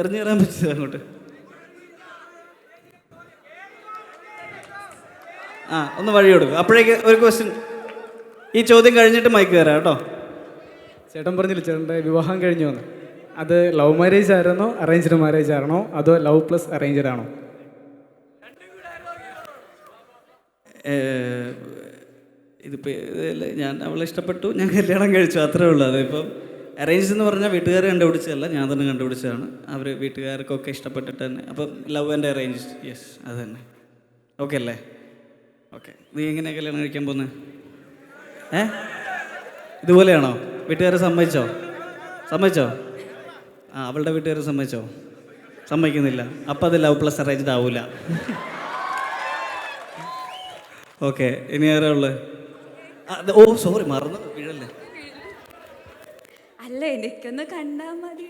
എറിഞ്ഞു തരാൻ പറ്റില്ല അങ്ങോട്ട്. ഒന്ന് വഴി കൊടുക്കും. അപ്പോഴേക്ക് ഒരു ക്വസ്റ്റ്യൻ, ഈ ചോദ്യം കഴിഞ്ഞിട്ട് മൈക്ക് തരാം കേട്ടോ. ചേട്ടൻ പറഞ്ഞില്ല ചേട്ടൻ്റെ വിവാഹം കഴിഞ്ഞു വന്ന്, അത് ലവ് മാരേജ് ആയിരുന്നോ അറേഞ്ച്ഡ് മാരേജ് ആണോ അതോ ലവ് പ്ലസ് അറേഞ്ച്ഡ് ആണോ? ഇതിപ്പോൾ ഞാൻ അവളെ ഇഷ്ടപ്പെട്ടു, ഞാൻ കല്യാണം കഴിച്ചു, അത്രേ ഉള്ളൂ. അതിപ്പം അറേഞ്ച് എന്ന് പറഞ്ഞാൽ വീട്ടുകാർ കണ്ടുപിടിച്ചതല്ല, ഞാൻ തന്നെ കണ്ടുപിടിച്ചതാണ്. അവർ വീട്ടുകാർക്കൊക്കെ ഇഷ്ടപ്പെട്ടിട്ട് തന്നെ. അപ്പം ലവ് ആൻഡ് അറേഞ്ച്, യെസ് അത് തന്നെ. ഓക്കെ അല്ലേ? ഓക്കെ. നീ എങ്ങനെയാണ് കല്യാണം കഴിക്കാൻ പോകുന്നത്? ഇതുപോലെയാണോ? വീട്ടുകാരെ സമ്മതിച്ചോ? അവളുടെ വീട്ടുകാർ സമ്മതിക്കുന്നില്ല. അപ്പം അത് ലവ് പ്ലസ് അറേഞ്ച്ഡ് ആവൂല. ഓക്കെ. ഇനി ആരാ ഉള്ളത്? സോറി, മറന്നു വീഴല്ലേ. അല്ല, എനിക്കൊന്ന് കണ്ടാ മതി.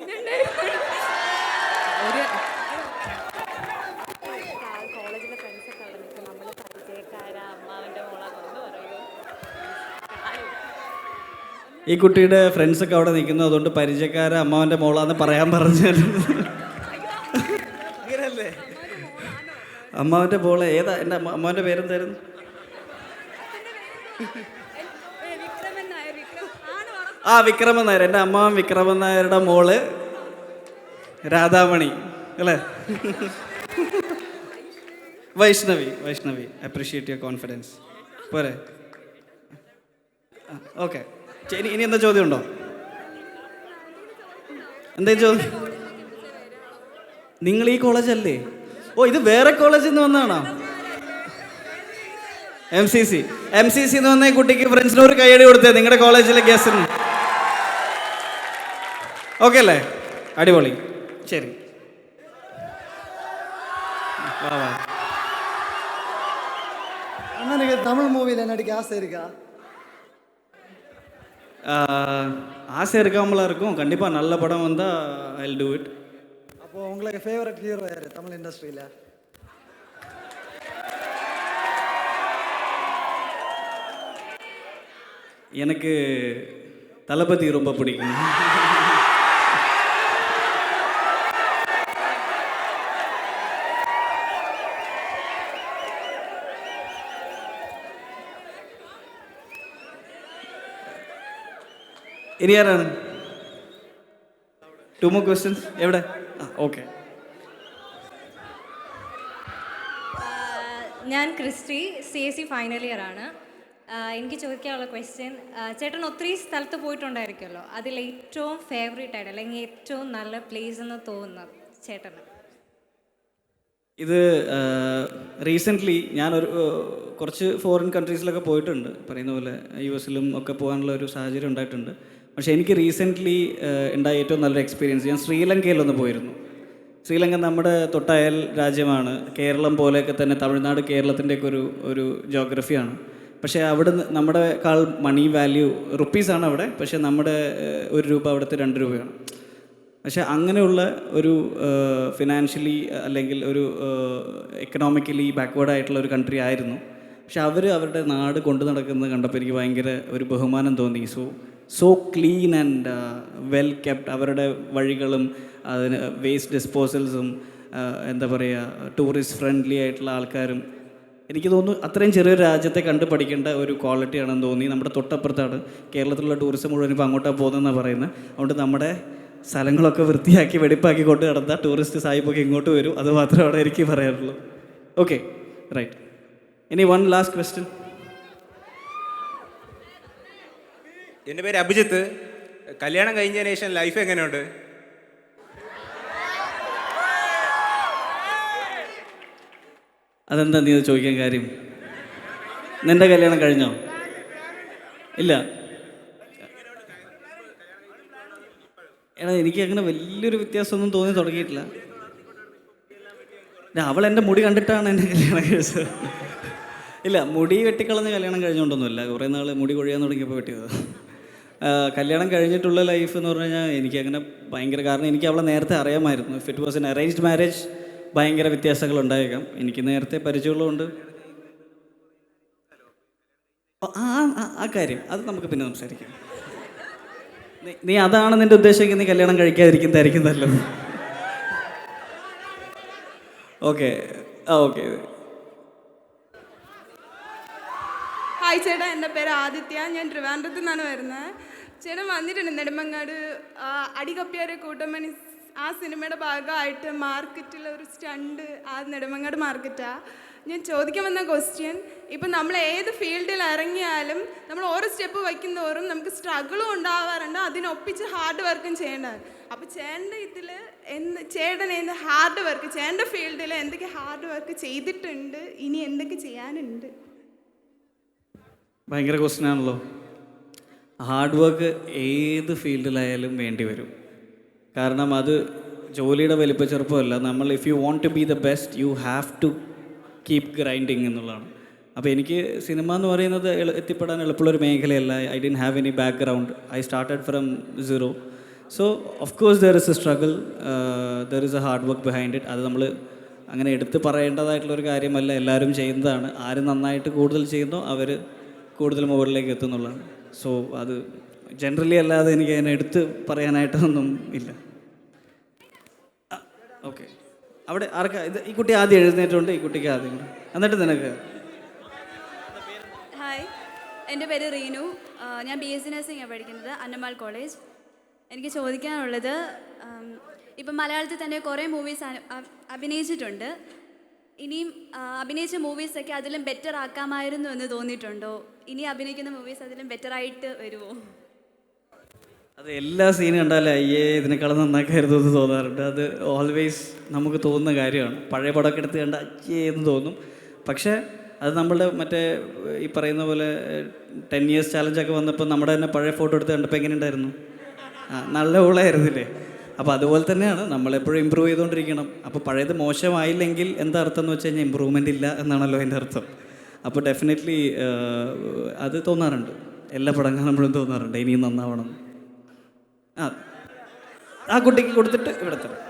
കോളേജിലെ ഫ്രണ്ട്സൊക്കെ നമ്മൾ പരിചയക്കാര അമ്മാവൻ്റെ മോളാന്ന് പറയുമോ? ഈ കുട്ടിയുടെ ഫ്രണ്ട്സൊക്കെ അവിടെ നിൽക്കുന്നു, അതുകൊണ്ട് പരിചയക്കാര അമ്മാവൻ്റെ മോളാന്ന് പറയാൻ പറഞ്ഞാൽ അങ്ങനെയല്ലേ? അമ്മാവൻ്റെ മോള് ഏതാ? എൻ്റെ അമ്മാവൻ്റെ പേരെന്തായിരുന്നു? വിക്രമൻ നായർ. എൻ്റെ അമ്മാവൻ വിക്രമൻ നായരുടെ മോള് രാധാമണി അല്ലേ? വൈഷ്ണവി. Appreciate your confidence. പോരെ? ഓക്കെ. ഇനി എന്താ ചോദ്യം ഉണ്ടോ? എന്താ ചോദ്യം? നിങ്ങൾ ഈ കോളേജല്ലേ? ഇത് വേറെ കോളേജിൽ നിന്ന് വന്നതാണോ? MCC എന്ന് വന്ന കുട്ടിക്ക് ഫ്രണ്ട്സിന് ഒരു കൈയടി കൊടുത്തേ, നിങ്ങളുടെ കോളേജിലെ ഗസ്റ്റിന്. ഓക്കെ അല്ലേ? അടിപൊളി. ശരി. தமிழ் மூவியில் நடிக்க ஆசை இருக்கா? ஆசை இருக்காமலாம் இருக்கும். கண்டிப்பாக நல்ல படம் வந்தால் ஐ வில் டூ இட். அப்போது உங்களுக்கு ஃபேவரட் ஹீரோ யார் தமிழ் இண்டஸ்ட்ரியில்? எனக்கு தளபதி ரொம்ப பிடிக்கும். ഇനി ആരാണ്? 2 more questions. എവിടെ? ഓക്കെ. ഞാൻ ക്രിസ്റ്റി, CSC ഫൈനൽ ഇയർ ആണ്. എനിക്ക് ചോദിക്കാനുള്ള ക്വസ്റ്റ്യൻ, ചേട്ടൻ ഒത്തിരി സ്ഥലത്ത് പോയിട്ടുണ്ടായിരിക്കുമല്ലോ, അതിൽ ഏറ്റവും ഫേവറേറ്റ് ആയിട്ട് അല്ലെങ്കിൽ ഏറ്റവും നല്ല പ്ലേസ് എന്ന് തോന്നുന്നത് ചേട്ടന്? ഇത് റീസെൻ്റ്ലി ഞാനൊരു കുറച്ച് ഫോറിൻ കൺട്രീസിലൊക്കെ പോയിട്ടുണ്ട്, പറയുന്ന പോലെ US-ലും ഒക്കെ പോകാനുള്ള ഒരു സാഹചര്യം ഉണ്ടായിട്ടുണ്ട്. പക്ഷേ എനിക്ക് റീസെൻ്റ്ലി ഉണ്ടായ ഏറ്റവും നല്ലൊരു എക്സ്പീരിയൻസ്, ഞാൻ ശ്രീലങ്കയിലൊന്ന് പോയിരുന്നു. ശ്രീലങ്ക നമ്മുടെ തൊട്ടയൽ രാജ്യമാണ്. കേരളം പോലെയൊക്കെ തന്നെ തമിഴ്നാട് കേരളത്തിൻ്റെയൊക്കെ ഒരു ജോഗ്രഫിയാണ്. പക്ഷേ അവിടെ നമ്മുടെ കാൾ മണി വാല്യൂ റുപ്പീസാണ് അവിടെ, പക്ഷേ നമ്മുടെ 1 രൂപ അവിടുത്തെ 2 രൂപയാണ്. പക്ഷേ അങ്ങനെയുള്ള ഒരു ഫിനാൻഷ്യലി അല്ലെങ്കിൽ ഒരു എക്കണോമിക്കലി ബാക്ക്വേർഡ് ആയിട്ടുള്ള ഒരു കൺട്രി ആയിരുന്നു. പക്ഷെ അവരുടെ നാട് കൊണ്ടു നടക്കുന്നത് കണ്ടപ്പോൾ എനിക്ക് ഭയങ്കര ഒരു ബഹുമാനം തോന്നി. So clean and well kept. അവരുടെ വഴികളും അതിന് വേസ്റ്റ് ഡിസ്പോസൽസും എന്താ പറയുക, ടൂറിസ്റ്റ് ഫ്രണ്ട്ലി ആയിട്ടുള്ള ആൾക്കാരും. എനിക്ക് തോന്നുന്നു അത്രയും ചെറിയൊരു രാജ്യത്തെ കണ്ട് പഠിക്കേണ്ട ഒരു ക്വാളിറ്റിയാണെന്ന് തോന്നി. നമ്മുടെ തൊട്ടപ്പുറത്താണ് കേരളത്തിലുള്ള ടൂറിസം മുഴുവൻ ഇപ്പോൾ അങ്ങോട്ടാണ് പോകുന്നതെന്നാണ് പറയുന്നത്. അതുകൊണ്ട് നമ്മുടെ സ്ഥലങ്ങളൊക്കെ വൃത്തിയാക്കി വെടിപ്പാക്കി കൊണ്ട് നടന്ന ടൂറിസ്റ്റ് സാഹിബൊക്കെ ഇങ്ങോട്ട് വരും. അത് മാത്രമേ അവിടെ എനിക്ക് പറയാനുള്ളൂ. Okay, right. ഇനി 1 ലാസ്റ്റ് ക്വസ്റ്റ്യൻ. എൻ്റെ പേര് അഭിജിത്ത്. കല്യാണം കഴിഞ്ഞതിന് ശേഷം ലൈഫ് എങ്ങനെയുണ്ട്? അതെന്താ നീ അത് ചോദിക്കാൻ കാര്യം? നിൻ്റെ കല്യാണം കഴിഞ്ഞോ? ഇല്ല. എടാ, എനിക്ക് അങ്ങനെ വലിയൊരു വ്യത്യാസമൊന്നും തോന്നി തുടങ്ങിയിട്ടില്ല. അവൾ എൻ്റെ മുടി കണ്ടിട്ടാണ് എന്നെ കല്യാണം കഴിച്ചത്. ഇല്ല, മുടി വെട്ടിക്കളഞ്ഞ് കല്യാണം കഴിഞ്ഞുകൊണ്ടൊന്നുമില്ല. കുറേ നാൾ മുടി കൊഴിയാൻ തുടങ്ങിയപ്പോൾ വെട്ടിയത്. കല്യാണം കഴിഞ്ഞിട്ടുള്ള ലൈഫ് എന്ന് പറഞ്ഞു കഴിഞ്ഞാൽ എനിക്കങ്ങനെ ഭയങ്കര, കാരണം എനിക്ക് അവളെ നേരത്തെ അറിയാമായിരുന്നു. If it was an arranged marriage ഭയങ്കര വ്യത്യാസങ്ങൾ ഉണ്ടായേക്കാം. എനിക്ക് നേരത്തെ പരിചയമുള്ളതുകൊണ്ട് ആ കാര്യം അത് നമുക്ക് പിന്നെ സംസാരിക്കാം. നീ അതാണ് നിൻ്റെ ഉദ്ദേശമെങ്കിൽ നീ കല്യാണം കഴിക്കാതിരിക്കുന്നതായിരിക്കും നല്ലത്. Okay, okay. ഹായ് ചേട്ടാ, എൻ്റെ പേര് ആദിത്യ. ഞാൻ ട്രിവാൻഡ്രത്തു നിന്നാണ് വരുന്നത്. ചേട്ടൻ വന്നിട്ടുണ്ട് നെടുമങ്ങാട് അടികപ്പിയാരെ കൂട്ടമണി ആ സിനിമയുടെ ഭാഗമായിട്ട് മാർക്കറ്റിൽ ഒരു സ്റ്റണ്ട്. ആ നെടുമങ്ങാട് മാർക്കറ്റാണ്. ഞാൻ ചോദിക്കാൻ വന്ന ക്വസ്റ്റ്യൻ, ഇപ്പം നമ്മൾ ഏത് ഫീൽഡിൽ ഇറങ്ങിയാലും നമ്മൾ ഓരോ സ്റ്റെപ്പ് വയ്ക്കുന്നതോറും നമുക്ക് സ്ട്രഗിളും ഉണ്ടാവാറുണ്ട്, അതിനൊപ്പിച്ച് ഹാർഡ് വർക്കും ചെയ്യേണ്ടത്. അപ്പോൾ ചേട്ടൻ്റെ ഇതിൽ ചേട്ടൻ ഹാർഡ് വർക്ക്, ചേട്ടൻ്റെ ഫീൽഡിൽ എന്തൊക്കെ ഹാർഡ് വർക്ക് ചെയ്തിട്ടുണ്ട്, ഇനി എന്തൊക്കെ ചെയ്യാനുണ്ട്? ഭയങ്കര ക്വസ്റ്റ്യൻ ആണല്ലോ. ഹാർഡ് വർക്ക് ഏത് ഫീൽഡിലായാലും വേണ്ടി വരും. കാരണം അത് ജോലിയുടെ വലിപ്പ ചെറുപ്പമല്ല. നമ്മൾ if you want to be the best you have to keep grinding എന്നുള്ളതാണ്. അപ്പോൾ എനിക്ക് സിനിമ എന്ന് പറയുന്നത് എത്തിപ്പെടാൻ എളുപ്പമുള്ളൊരു മേഖലയല്ല. I didn't have any background. I started from zero. So of course there is a struggle, there is a hard work behind it. അത് നമ്മൾ അങ്ങനെ എടുത്ത് പറയേണ്ടതായിട്ടുള്ളൊരു കാര്യമല്ല, എല്ലാവരും ചെയ്യുന്നതാണ്. ആര് നന്നായിട്ട് കൂടുതൽ ചെയ്യുന്നോ അവർ കൂടുതൽ മുകളിലേക്ക് എത്തുന്നുള്ളതാണ്. സോ അത് ജനറലി അല്ലാതെ എനിക്ക് അതിനെ എടുത്ത് പറയാനായിട്ടൊന്നും ഇല്ല. ഓക്കെ, അവിടെ ആർക്കാ ഇത്? ഈ കുട്ടി ആദ്യം എഴുന്നേറ്റുണ്ട്, ഈ കുട്ടിക്ക് ആദ്യം, എന്നിട്ട് നിനക്ക്. ഹായ്, എൻ്റെ പേര് റീനു. ഞാൻ BSc നഴ്സിംഗാണ് പഠിക്കുന്നത്, അന്നമാൽ കോളേജ്. എനിക്ക് ചോദിക്കാനുള്ളത്, ഇപ്പം മലയാളത്തിൽ തന്നെ കുറേ മൂവീസ് അഭിനയിച്ചിട്ടുണ്ട്. ഇനിയും അഭിനയിച്ച മൂവീസൊക്കെ അതിലും ബെറ്റർ ആക്കാമായിരുന്നു എന്ന് തോന്നിയിട്ടുണ്ടോ? ഇനി അഭിനയിക്കുന്ന മൂവീസ് അതിലും ബെറ്ററായിട്ട് വരുമോ? അത് എല്ലാ സീനും കണ്ടാലും അയ്യേ ഇതിനേക്കാളും നന്നാക്കായിരുന്നു എന്ന് തോന്നാറുണ്ട്. അത് ഓൾവേസ് നമുക്ക് തോന്നുന്ന കാര്യമാണ്. പഴയ പടമൊക്കെ എടുത്ത് കണ്ട അയ്യേ എന്ന് തോന്നും. പക്ഷേ അത് നമ്മളുടെ മറ്റേ ഈ പറയുന്ന പോലെ 10 years ചാലഞ്ചൊക്കെ വന്നപ്പോൾ നമ്മുടെ തന്നെ പഴയ ഫോട്ടോ എടുത്ത് കണ്ടപ്പോൾ എങ്ങനെ ഉണ്ടായിരുന്നു? നല്ല ഊളായിരുന്നില്ലേ? അപ്പോൾ അതുപോലെ തന്നെയാണ്, നമ്മളെപ്പോഴും ഇമ്പ്രൂവ് ചെയ്തുകൊണ്ടിരിക്കണം. അപ്പോൾ പഴയത് മോശമായില്ലെങ്കിൽ എന്താ അർത്ഥം എന്ന് വെച്ച് കഴിഞ്ഞാൽ ഇമ്പ്രൂവ്മെൻ്റ് ഇല്ല എന്നാണല്ലോ അതിൻ്റെ അർത്ഥം. അപ്പോൾ ഡെഫിനറ്റ്ലി അത് തോന്നാറുണ്ട്, എല്ലാ പടം കാണുമ്പോഴും തോന്നാറുണ്ട് ഇനിയും നന്നാവണം. ആ കുട്ടിക്ക് കൊടുത്തിട്ട് ഇവിടെ തരാം.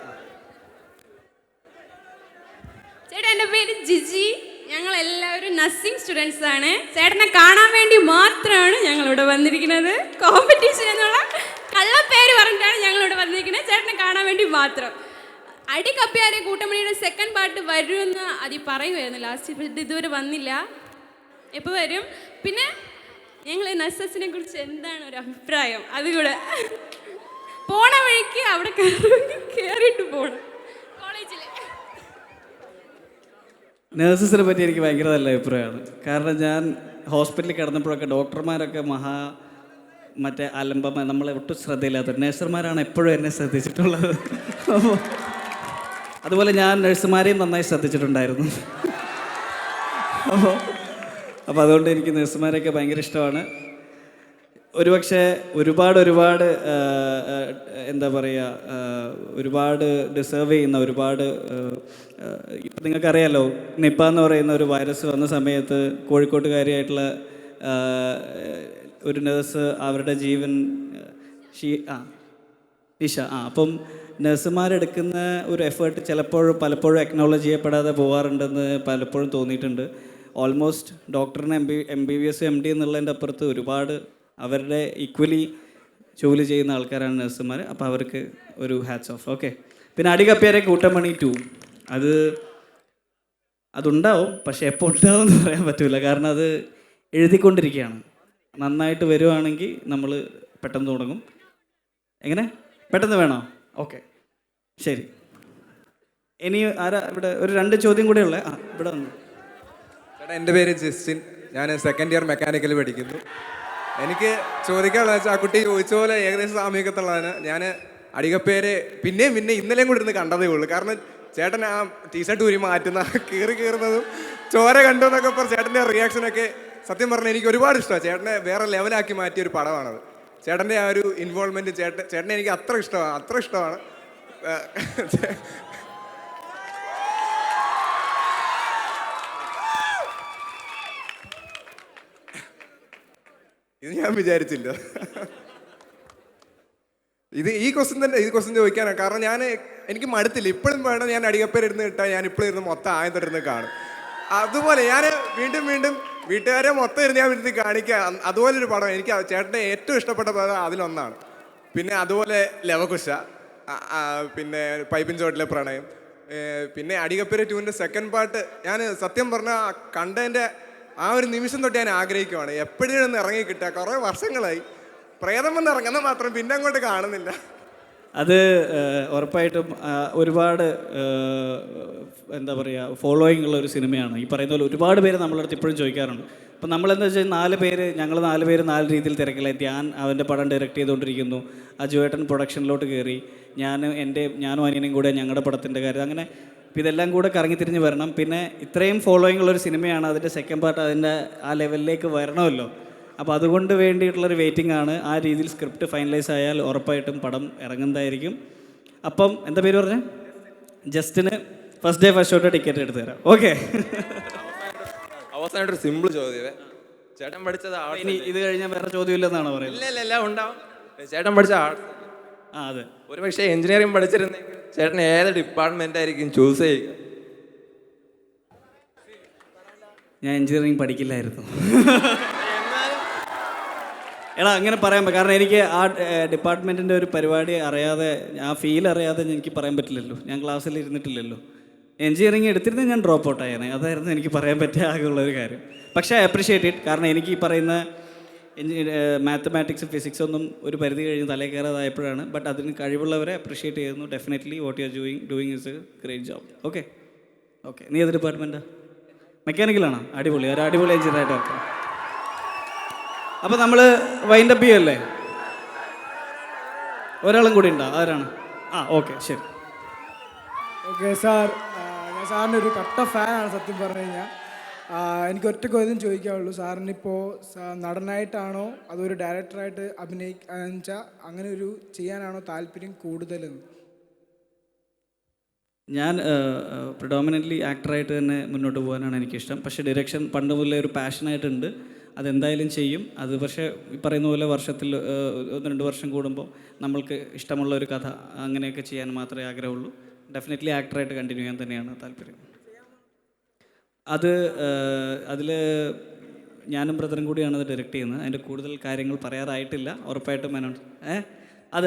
ചേട്ടാ, എൻ്റെ പേര് ജിജി. ഞങ്ങളെല്ലാവരും നഴ്സിംഗ് സ്റ്റുഡൻസ് ആണ്. ചേട്ടനെ കാണാൻ വേണ്ടി മാത്രമാണ് ഞങ്ങളിവിടെ വന്നിരിക്കുന്നത്. കോമ്പറ്റീഷൻ എന്നുള്ള കള്ളപ്പേര് പറഞ്ഞിട്ടാണ് ഞങ്ങളിവിടെ വന്നിരിക്കുന്നത്, ചേട്ടനെ കാണാൻ വേണ്ടി മാത്രം. അടികപ്പിയാരെ കൂട്ടമണിയുടെ 2nd പാർട്ട് വരുമെന്ന് അതി പറയുമായിരുന്നു ലാസ്റ്റ്. ഇതുവരെ വന്നില്ല, എപ്പോൾ വരും? പിന്നെ ഞങ്ങൾ നഴ്സസിനെ കുറിച്ച് എന്താണ് ഒരു അഭിപ്രായം? അതുകൂടെ പോണ വഴിക്ക് അവിടെ കയറിയിട്ട് പോകണം കോളേജിൽ. നേഴ്സസിനെ പറ്റി എനിക്ക് ഭയങ്കര നല്ല അഭിപ്രായമാണ്. കാരണം ഞാൻ ഹോസ്പിറ്റലിൽ കിടന്നപ്പോഴൊക്കെ ഡോക്ടർമാരൊക്കെ മറ്റേ അലമ്പം, നമ്മളെ ഒട്ടും ശ്രദ്ധയില്ലാത്ത നേഴ്സർമാരാണ് എപ്പോഴും എന്നെ ശ്രദ്ധിച്ചിട്ടുള്ളത്. അതുപോലെ ഞാൻ നഴ്സുമാരെയും നന്നായി ശ്രദ്ധിച്ചിട്ടുണ്ടായിരുന്നു. അപ്പോൾ അതുകൊണ്ട് എനിക്ക് നഴ്സുമാരെയൊക്കെ ഭയങ്കര ഇഷ്ടമാണ്. ഒരുപക്ഷെ ഒരുപാട് എന്താ പറയുക, ഒരുപാട് ഡിസേർവ് ചെയ്യുന്ന ഒരുപാട്, ഇപ്പം നിങ്ങൾക്കറിയാലോ നിപ്പ എന്ന് പറയുന്ന ഒരു വൈറസ് വന്ന സമയത്ത് കോഴിക്കോട്ടുകാരിയായിട്ടുള്ള ഒരു നേഴ്സ് അവരുടെ ജീവൻ നിഷ അപ്പം നഴ്സുമാരെടുക്കുന്ന ഒരു എഫേർട്ട് പലപ്പോഴും അക്നോളജ് ചെയ്യപ്പെടാതെ പോകാറുണ്ടെന്ന് പലപ്പോഴും തോന്നിയിട്ടുണ്ട്. ഓൾമോസ്റ്റ് ഡോക്ടറിന് MBBS MD എന്നുള്ളതിൻ്റെ അപ്പുറത്ത് ഒരുപാട് അവരുടെ ഈക്വലി ജോലി ചെയ്യുന്ന ആൾക്കാരാണ് നഴ്സുമാർ. അപ്പോൾ അവർക്ക് ഒരു ഹാറ്റ്സ് ഓഫ്. ഓക്കെ. പിന്നെ അടികപ്പിയാരെ കൂട്ടമണി 2 അതുണ്ടാവും, പക്ഷെ എപ്പോൾ ഉണ്ടാവും എന്ന് പറയാൻ പറ്റില്ല. കാരണം അത് എഴുതിക്കൊണ്ടിരിക്കുകയാണ്. നന്നായിട്ട് വരുവാണെങ്കിൽ നമ്മൾ പെട്ടെന്ന് തുടങ്ങും. എങ്ങനെ പെട്ടെന്ന് വേണോ? ഓക്കെ, ശരി. ഇനി ആരാ ഇവിടെ? ഒരു 2 ചോദ്യം കൂടെ ഉള്ളത്. ഇവിടെ വന്നു. ചേട്ടാ, എൻ്റെ പേര് ജസ്റ്റിൻ. ഞാൻ സെക്കൻഡ് ഇയർ മെക്കാനിക്കൽ പഠിക്കുന്നു. എനിക്ക് ചോദിക്കാനുള്ളത് വെച്ചാൽ ആ കുട്ടി ചോദിച്ച പോലെ ഏകദേശം സാമീകത്തുള്ളതാണ്. ഞാൻ അടികപ്പേര് പിന്നെയും ഇന്നലെയും കൂടി ഇരുന്ന് കണ്ടതേ ഉള്ളൂ. കാരണം ചേട്ടൻ ആ ടീഷർട്ട് ഊരി മാറ്റുന്ന കീറുന്നതും ചോര കണ്ടു എന്നൊക്കെ പറഞ്ഞ ചേട്ടൻ്റെ റിയാക്ഷനൊക്കെ സത്യം പറഞ്ഞാൽ എനിക്ക് ഒരുപാട് ഇഷ്ടമാണ്. ചേട്ടനെ വേറെ ലെവലാക്കി മാറ്റിയ ഒരു പടമാണത്. ചേട്ടൻ്റെ ആ ഒരു ഇൻവോൾവ്മെൻറ്റ് ചേട്ടനെ എനിക്ക് അത്ര ഇഷ്ടമാണ്. ഇത് ഞാൻ വിചാരിച്ചില്ല. ഈ ക്വസ്റ്റ്യൻ ചോദിക്കാനാണ്. കാരണം എനിക്ക് മടുത്തില്ല. ഇപ്പോഴും വേണം ഞാൻ അടികപ്പേരിരുന്ന് ഇട്ടാൽ ഞാൻ ഇപ്പോഴും ഇരുന്ന് മൊത്തം ആയം തൊട്ടിരുന്ന് കാണും. അതുപോലെ ഞാൻ വീണ്ടും വീട്ടുകാരെ മൊത്തം ഇരുന്ന് ഞാൻ ഇരുന്ന് കാണിക്കുക. അതുപോലൊരു പടം എനിക്ക് ചേട്ടൻ്റെ ഏറ്റവും ഇഷ്ടപ്പെട്ട പടം അതിലൊന്നാണ്. പിന്നെ അതുപോലെ ലവകുശ, പിന്നെ പൈപ്പിൻ ചോട്ടിലെ പ്രണയം, പിന്നെ അടികപ്പേര് 2ൻ്റെ സെക്കൻഡ് പാർട്ട് ഞാൻ സത്യം പറഞ്ഞാൽ കണ്ടതിൻ്റെ ആ ഒരു നിമിഷം തൊട്ട് ഞാൻ ആഗ്രഹിക്കുവാണ്. എപ്പോഴും ഒന്ന് ഇറങ്ങി കിട്ടുക. കുറേ വർഷങ്ങളായി പ്രേതം വന്ന് ഇറങ്ങുന്ന മാത്രം പിന്നെ അങ്ങോട്ട് കാണുന്നില്ല. അത് ഉറപ്പായിട്ടും ഒരുപാട് എന്താ പറയുക ഫോളോയിങ് ഉള്ള ഒരു സിനിമയാണ്. ഈ പറയുന്ന പോലെ ഒരുപാട് പേര് നമ്മളടുത്ത് ഇപ്പോഴും ചോദിക്കാറുണ്ട്. അപ്പം നമ്മളെന്താ വെച്ചാൽ ഞങ്ങൾ 4 പേര് 4 രീതിയിൽ തിരക്കിലായി. ധ്യാൻ അവൻ്റെ പടം ഡയറക്റ്റ് ചെയ്തുകൊണ്ടിരിക്കുന്നു. അജുവേട്ടൻ പ്രൊഡക്ഷനിലോട്ട് കയറി. ഞാനും അനിയനും കൂടെ ഞങ്ങളുടെ പടത്തിൻ്റെ കാര്യം. അങ്ങനെ ഇതെല്ലാം കൂടെ കറങ്ങി തിരിഞ്ഞ് വരണം. പിന്നെ ഇത്രയും ഫോളോയിങ് ഉള്ളൊരു സിനിമയാണ്. അതിൻ്റെ സെക്കൻഡ് പാർട്ട് അതിൻ്റെ ആ ലെവലിലേക്ക് വരണമല്ലോ. അപ്പോൾ അതുകൊണ്ട് വേണ്ടിയിട്ടുള്ളൊരു വെയിറ്റിംഗ് ആണ്. ആ രീതിയിൽ സ്ക്രിപ്റ്റ് ഫൈനലൈസ് ആയാൽ ഉറപ്പായിട്ടും പടം ഇറങ്ങുന്നതായിരിക്കും. അപ്പം എന്താ പേര് പറഞ്ഞേ? Justin first day first shot ticket എടുത്ത് തരാം. ഓക്കെ. അവസാനമായിട്ടൊരു സിമ്പിൾ ചോദ്യമേ. ചേട്ടൻ പഠിച്ചത് ഇനി ഇത് കഴിഞ്ഞാൽ വേറെ ചോദ്യമില്ലെന്നാണോ പറയുന്നത്? ഇല്ല ഉണ്ടാവും. ചേട്ടൻ പഠിച്ച അതെ. ഒരു പക്ഷേ എഞ്ചിനീയറിംഗ് പഠിച്ചിരുന്നെങ്കിൽ ചേട്ടൻ ഏത് ഡിപ്പാർട്ട്മെന്റ് ആയിരിക്കും ചൂസ് ചെയ്യുക? ഞാൻ എഞ്ചിനീയറിംഗ് പഠിക്കില്ലായിരുന്നു. എടാ അങ്ങനെ പറയാൻ പറ്റും. കാരണം എനിക്ക് ആ ഡിപ്പാർട്ട്മെൻറ്റിൻ്റെ ഒരു പരിപാടി അറിയാതെ, ആ ഫീൽ അറിയാതെ എനിക്ക് പറയാൻ പറ്റില്ലല്ലോ. ഞാൻ ക്ലാസ്സിൽ ഇരുന്നിട്ടില്ലല്ലോ. എഞ്ചിനീയറിംഗ് എടുത്തിരുന്നത് ഞാൻ ഡ്രോപ്പ് ഔട്ട് ആയാണ്. അതായിരുന്നു എനിക്ക് പറയാൻ പറ്റിയ ആകെയുള്ളൊരു കാര്യം. പക്ഷേ ഐ അപ്രിഷിയേറ്റ് ഇറ്റ്. കാരണം എനിക്ക് ഈ പറയുന്ന മാത്തമാറ്റിക്സ് ഫിസിക്സ് ഒന്നും ഒരു പരിധി കഴിഞ്ഞ് തലേ കയറാതായപ്പോഴാണ്. ബട്ട് അതിന് കഴിവുള്ളവരെ അപ്രിഷിയേറ്റ് ചെയ്യുന്നു. Definitely what you are doing is A great job. Okay. നീ ഏത് ഡിപ്പാർട്ട്മെൻറ്റാണ്? മെക്കാനിക്കലാണോ? അടിപൊളി. ഒരു അടിപൊളി എഞ്ചിനീയറായിട്ട് ഓക്കെ. അപ്പോൾ നമ്മൾ വൈൻഡപ്പ് ചെയ്യല്ലേ? ഒരാളും കൂടി ഉണ്ടോ? ആരാണ്? ഓക്കെ, ശരി. ഓക്കെ സാർ, ഞാൻ സാറിൻ്റെ ഒരു കട്ട ഫാനാണ് സത്യം പറഞ്ഞു കഴിഞ്ഞാൽ. എനിക്ക് ഒറ്റ ചോദ്യം ചോദിക്കാവുള്ളൂ. സാറിനിപ്പോൾ നടനായിട്ടാണോ അതൊരു ഡയറക്ടറായിട്ട് അഭിനയിച്ചാൽ അങ്ങനെ ഒരു ചെയ്യാനാണോ താല്പര്യം കൂടുതലെന്ന്? ഞാൻ പ്രിഡോമിനൻ്റ്ലി ആക്ടറായിട്ട് തന്നെ മുന്നോട്ട് പോകാനാണ് എനിക്കിഷ്ടം. പക്ഷേ ഡയറക്ഷൻ പണ്ട് മുതലേ ഒരു പാഷനായിട്ടുണ്ട്. അതെന്തായാലും ചെയ്യും. അത് പക്ഷേ ഈ പറയുന്ന പോലെ വർഷത്തിൽ 1-2 വർഷം കൂടുമ്പോൾ നമ്മൾക്ക് ഇഷ്ടമുള്ള ഒരു കഥ അങ്ങനെയൊക്കെ ചെയ്യാൻ മാത്രമേ ആഗ്രഹമുള്ളൂ. ഡെഫിനറ്റ്ലി ആക്ടറായിട്ട് കണ്ടിന്യൂ ചെയ്യാൻ തന്നെയാണ് താല്പര്യം. അതിൽ ഞാനും ബ്രദറും കൂടിയാണ് അത് ഡയറക്റ്റ് ചെയ്യുന്നത്. അതിൻ്റെ കൂടുതൽ കാര്യങ്ങൾ പറയാറായിട്ടില്ല. ഉറപ്പായിട്ടും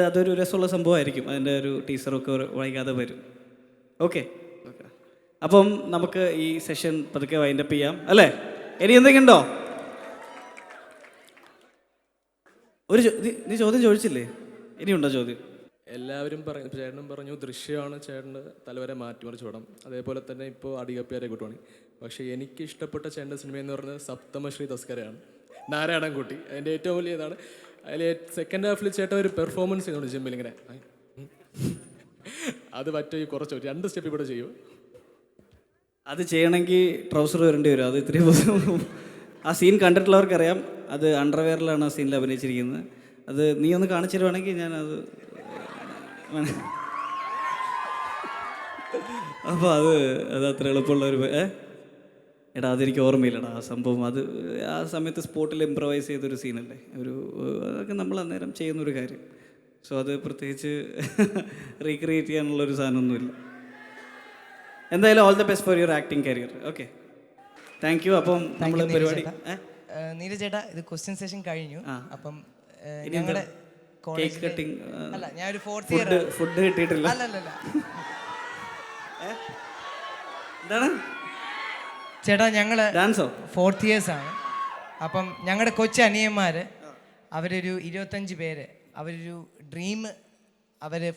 അതൊരു രസമുള്ള സംഭവമായിരിക്കും. അതിൻ്റെ ഒരു ടീസറൊക്കെ വൈകാതെ വരും. ഓക്കെ. അപ്പം നമുക്ക് ഈ സെഷൻ പതുക്കെ വൈൻഡപ്പ് ചെയ്യാം അല്ലേ? ഇനി എന്തെങ്കിലും ഉണ്ടോ? നീ ചോദ്യം ചോദിച്ചില്ലേ? ഇനിയുണ്ടോ ചോദ്യം? എല്ലാവരും പറഞ്ഞു, ചേട്ടനും പറഞ്ഞു ദൃശ്യമാണ് ചേട്ടൻ്റെ തലവരെ മാറ്റിമറിച്ച് പടം. അതേപോലെ തന്നെ ഇപ്പോൾ അടികപ്പിയാരെ കൂട്ടുവാണ്. പക്ഷേ എനിക്ക് ഇഷ്ടപ്പെട്ട ചേട്ടൻ്റെ സിനിമ എന്ന് പറയുന്നത് സപ്തമശ്രീ തസ്കരയാണ്, നാരായണൻകുട്ടി. അതിൻ്റെ ഏറ്റവും വലിയ ഇതാണ്. അതിൽ സെക്കൻഡ് ഹാഫിൽ ചേട്ടൻ ഒരു പെർഫോമൻസ് ചെയ്യുന്നുണ്ട് ജിമ്മിൽ ഇങ്ങനെ. അത് പറ്റി കുറച്ച് 2 സ്റ്റെപ്പ് ഇവിടെ ചെയ്യൂ. അത് ചെയ്യണമെങ്കിൽ ട്രൗസർ വരേണ്ടി വരും. അത് ഇത്രയും ആ സീൻ കണ്ടിട്ടുള്ളവർക്കറിയാം. അത് അണ്ടർവെയറിലാണ് ആ സീനിൽ അഭിനയിച്ചിരിക്കുന്നത്. അത് നീ ഒന്ന് കാണിച്ചു തരുവാണെങ്കിൽ ഞാനത് അപ്പോൾ അത് അത്ര എളുപ്പമുള്ള ഒരു എടാ അതെനിക്ക് ഓർമ്മയില്ലടാ ആ സംഭവം. അത് ആ സമയത്ത് സ്പോട്ടിൽ ഇംപ്രവൈസ് ചെയ്തൊരു സീനല്ലേ, അതൊക്കെ നമ്മൾ അന്നേരം ചെയ്യുന്നൊരു കാര്യം. സോ അത് പ്രത്യേകിച്ച് റീക്രിയേറ്റ് ചെയ്യാനുള്ളൊരു സാധനമൊന്നുമില്ല. എന്തായാലും all the best for your acting career. Okay, thank you. അപ്പം നമ്മൾ പരിപാടി നീരജ് ചേട്ടാ, ഇത് ക്വസ്റ്റ്യൻ സെഷൻ കഴിഞ്ഞു. അപ്പം ഇനി ഞങ്ങളുടെ കേക്ക് കട്ടിങ് അല്ല, ഞാനൊരു 4th ഇയർ ഫുഡ് കിട്ടിയിട്ടില്ല. അല്ലല്ല എന്താണ് ചേട്ടാ, ഞങ്ങൾ ഡാൻസോ 4th ഇയേഴ്സ് ആണ്. അപ്പം ഞങ്ങളുടെ കൊച്ചു അനിയന്മാർ അവരൊരു 25 പേര് അവരൊരു ഡ്രീം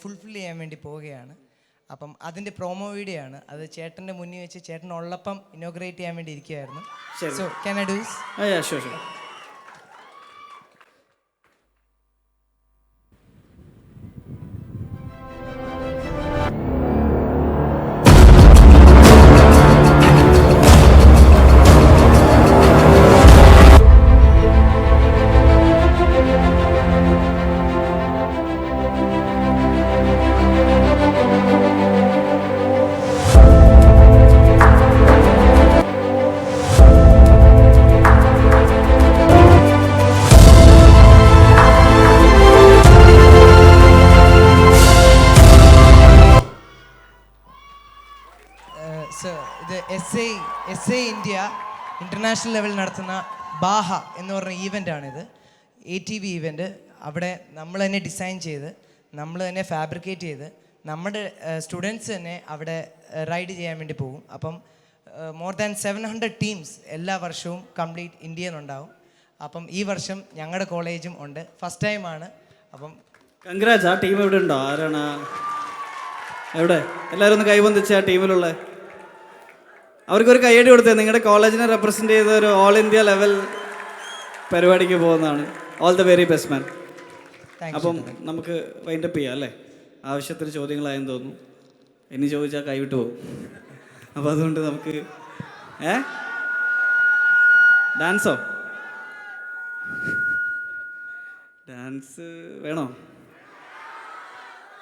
ഫുൾഫിൽ ചെയ്യാൻ വേണ്ടി പോവുകയാണ്. അപ്പം അതിൻ്റെ പ്രൊമോ വീഡിയോ ആണ്. അത് ചേട്ടൻ്റെ മുന്നിൽ വെച്ച് ചേട്ടൻ ഉള്ളപ്പം ഇനോഗ്രേറ്റ് ചെയ്യാൻ വേണ്ടി ഇരിക്കുകയായിരുന്നു. So can I do this? Sure sure. ഇത് എസ് ഐ ഇന്ത്യ ഇൻ്റർനാഷണൽ ലെവലിൽ നടത്തുന്ന ബാഹ എന്ന് പറഞ്ഞ ഈവൻ്റാണിത്. ATV event. അവിടെ നമ്മൾ തന്നെ ഡിസൈൻ ചെയ്ത് നമ്മൾ തന്നെ ഫാബ്രിക്കേറ്റ് ചെയ്ത് നമ്മുടെ സ്റ്റുഡൻസ് തന്നെ അവിടെ റൈഡ് ചെയ്യാൻ വേണ്ടി പോകും. അപ്പം മോർ ദാൻ 700 ടീംസ് എല്ലാ വർഷവും കംപ്ലീറ്റ് ഇന്ത്യയിൽ നിന്നുണ്ടാവും. അപ്പം ഈ വർഷം ഞങ്ങളുടെ കോളേജും ഉണ്ട്. ഫസ്റ്റ് ടൈമാണ്. അപ്പം കൺഗ്രാറ്റ്സ്. ആ ടീം എവിടെ ഉണ്ടോ? ആരാണ്? എവിടെ? എല്ലാവരും ഒന്ന് കൈബന്ധിച്ച ആ ടീമിലുള്ള അവർക്കൊരു കൈയടി കൊടുത്തേ. നിങ്ങളുടെ കോളേജിനെ റെപ്രസെൻ്റ് ചെയ്ത ഒരു ഓൾ ഇന്ത്യ ലെവൽ പരിപാടിക്ക് പോകുന്നതാണ്. ഓൾ ദ വെരി ബെസ്റ്റ് മാൻ. അപ്പം നമുക്ക് വൈൻഡപ്പ് ചെയ്യാം അല്ലേ? ആവശ്യത്തിന് ചോദ്യങ്ങളായെന്ന് തോന്നുന്നു. ഇനി ചോദിച്ചാൽ കൈവിട്ട് പോകും. അപ്പോൾ അതുകൊണ്ട് നമുക്ക് ഡാൻസോ? ഡാൻസ് വേണോ?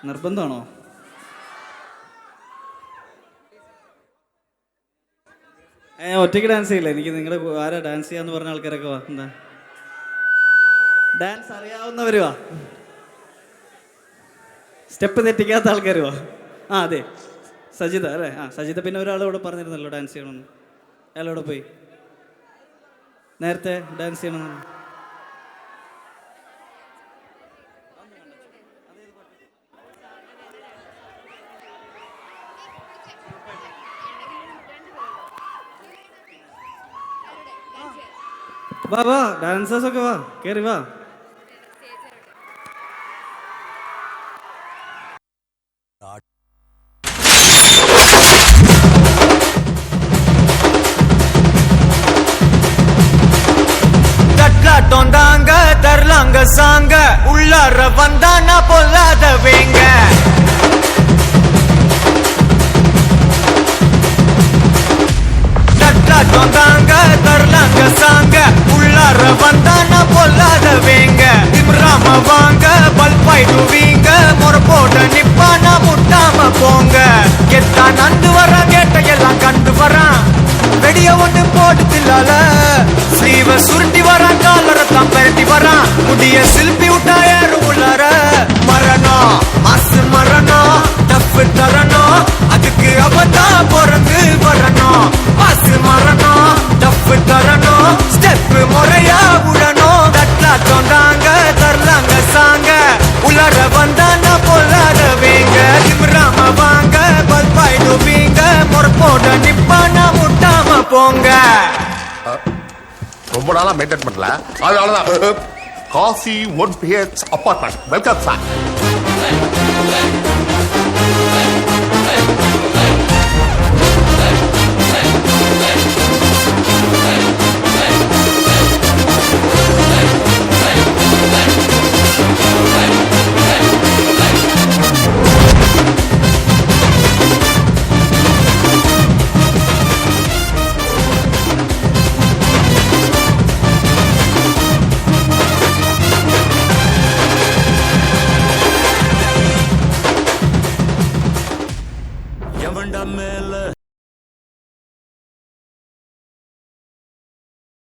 നിർബന്ധമാണോ? ഒറ്റയ്ക്ക് ഡാൻസ് ചെയ്യില്ല. എനിക്ക് നിങ്ങളുടെ ആരാ ഡാൻസ് ചെയ്യാന്ന് പറഞ്ഞ ആൾക്കാരൊക്കെ വാ. എന്താ ഡാൻസ് അറിയാവുന്നവർ വാ. സ്റ്റെപ്പ് തെറ്റിക്കാത്ത ആൾക്കാർ വാ. അതെ, സജിത അല്ലേ? സജിത. പിന്നെ ഒരാളോട് പറഞ്ഞിരുന്നല്ലോ ഡാൻസ് ചെയ്യണമെന്ന്. അയാളോട് പോയി നേരത്തെ ഡാൻസ് ചെയ്യണമെന്ന്. വാ വാ, ഡാൻസേഴ്സൊക്കെ വാ, കയറി വാ. தட்டாட்டோந்தாங்க தரலாங்க சாங்க உள்ளார வந்தானா பொல்லாத வேங்க. தட்டாட்டோந்தாங்க தரலாங்க சாங்க உள்ளார வந்தானா பொல்லாத வேங்க. திம்ராம வாங்க பல்பாயிடுவீங்க முறப்போட நிப்பானா முட்டாம போங்க. எத்தா நந்து வரான் கேட்ட எல்லாம் கண்டு வரான். வெடிய ஒண்ணு போட்டு தில்லால ஸ்லீவ சுருட்டி வரான். காலரத்தான் பரட்டி வரான். முடிய சில்பி விட்டா ஏறும் உள்ளார. மரணம் மாசு மரணம் டஃப் தரணும். அதுக்கு அவதான் பிறந்து வரணும். மாசு மரணம் டஃப் தரணும். ஸ்டெப் முறையா விடணும். தட்டா தொண்டாங்க தரலாங்க சாங்க உள்ளார வந்தானா பொல்லாத வேங்க. திமிராம வாங்க பல்பாயிடுவீங்க முறப்போட நிப்பானா முட்டாம போங்க. ரொம்ப நாளா மெயின்டைன் பண்ணல, அதனாலதான் Kashi 1 PH apartment. Welcome sir. எவன்டா மேல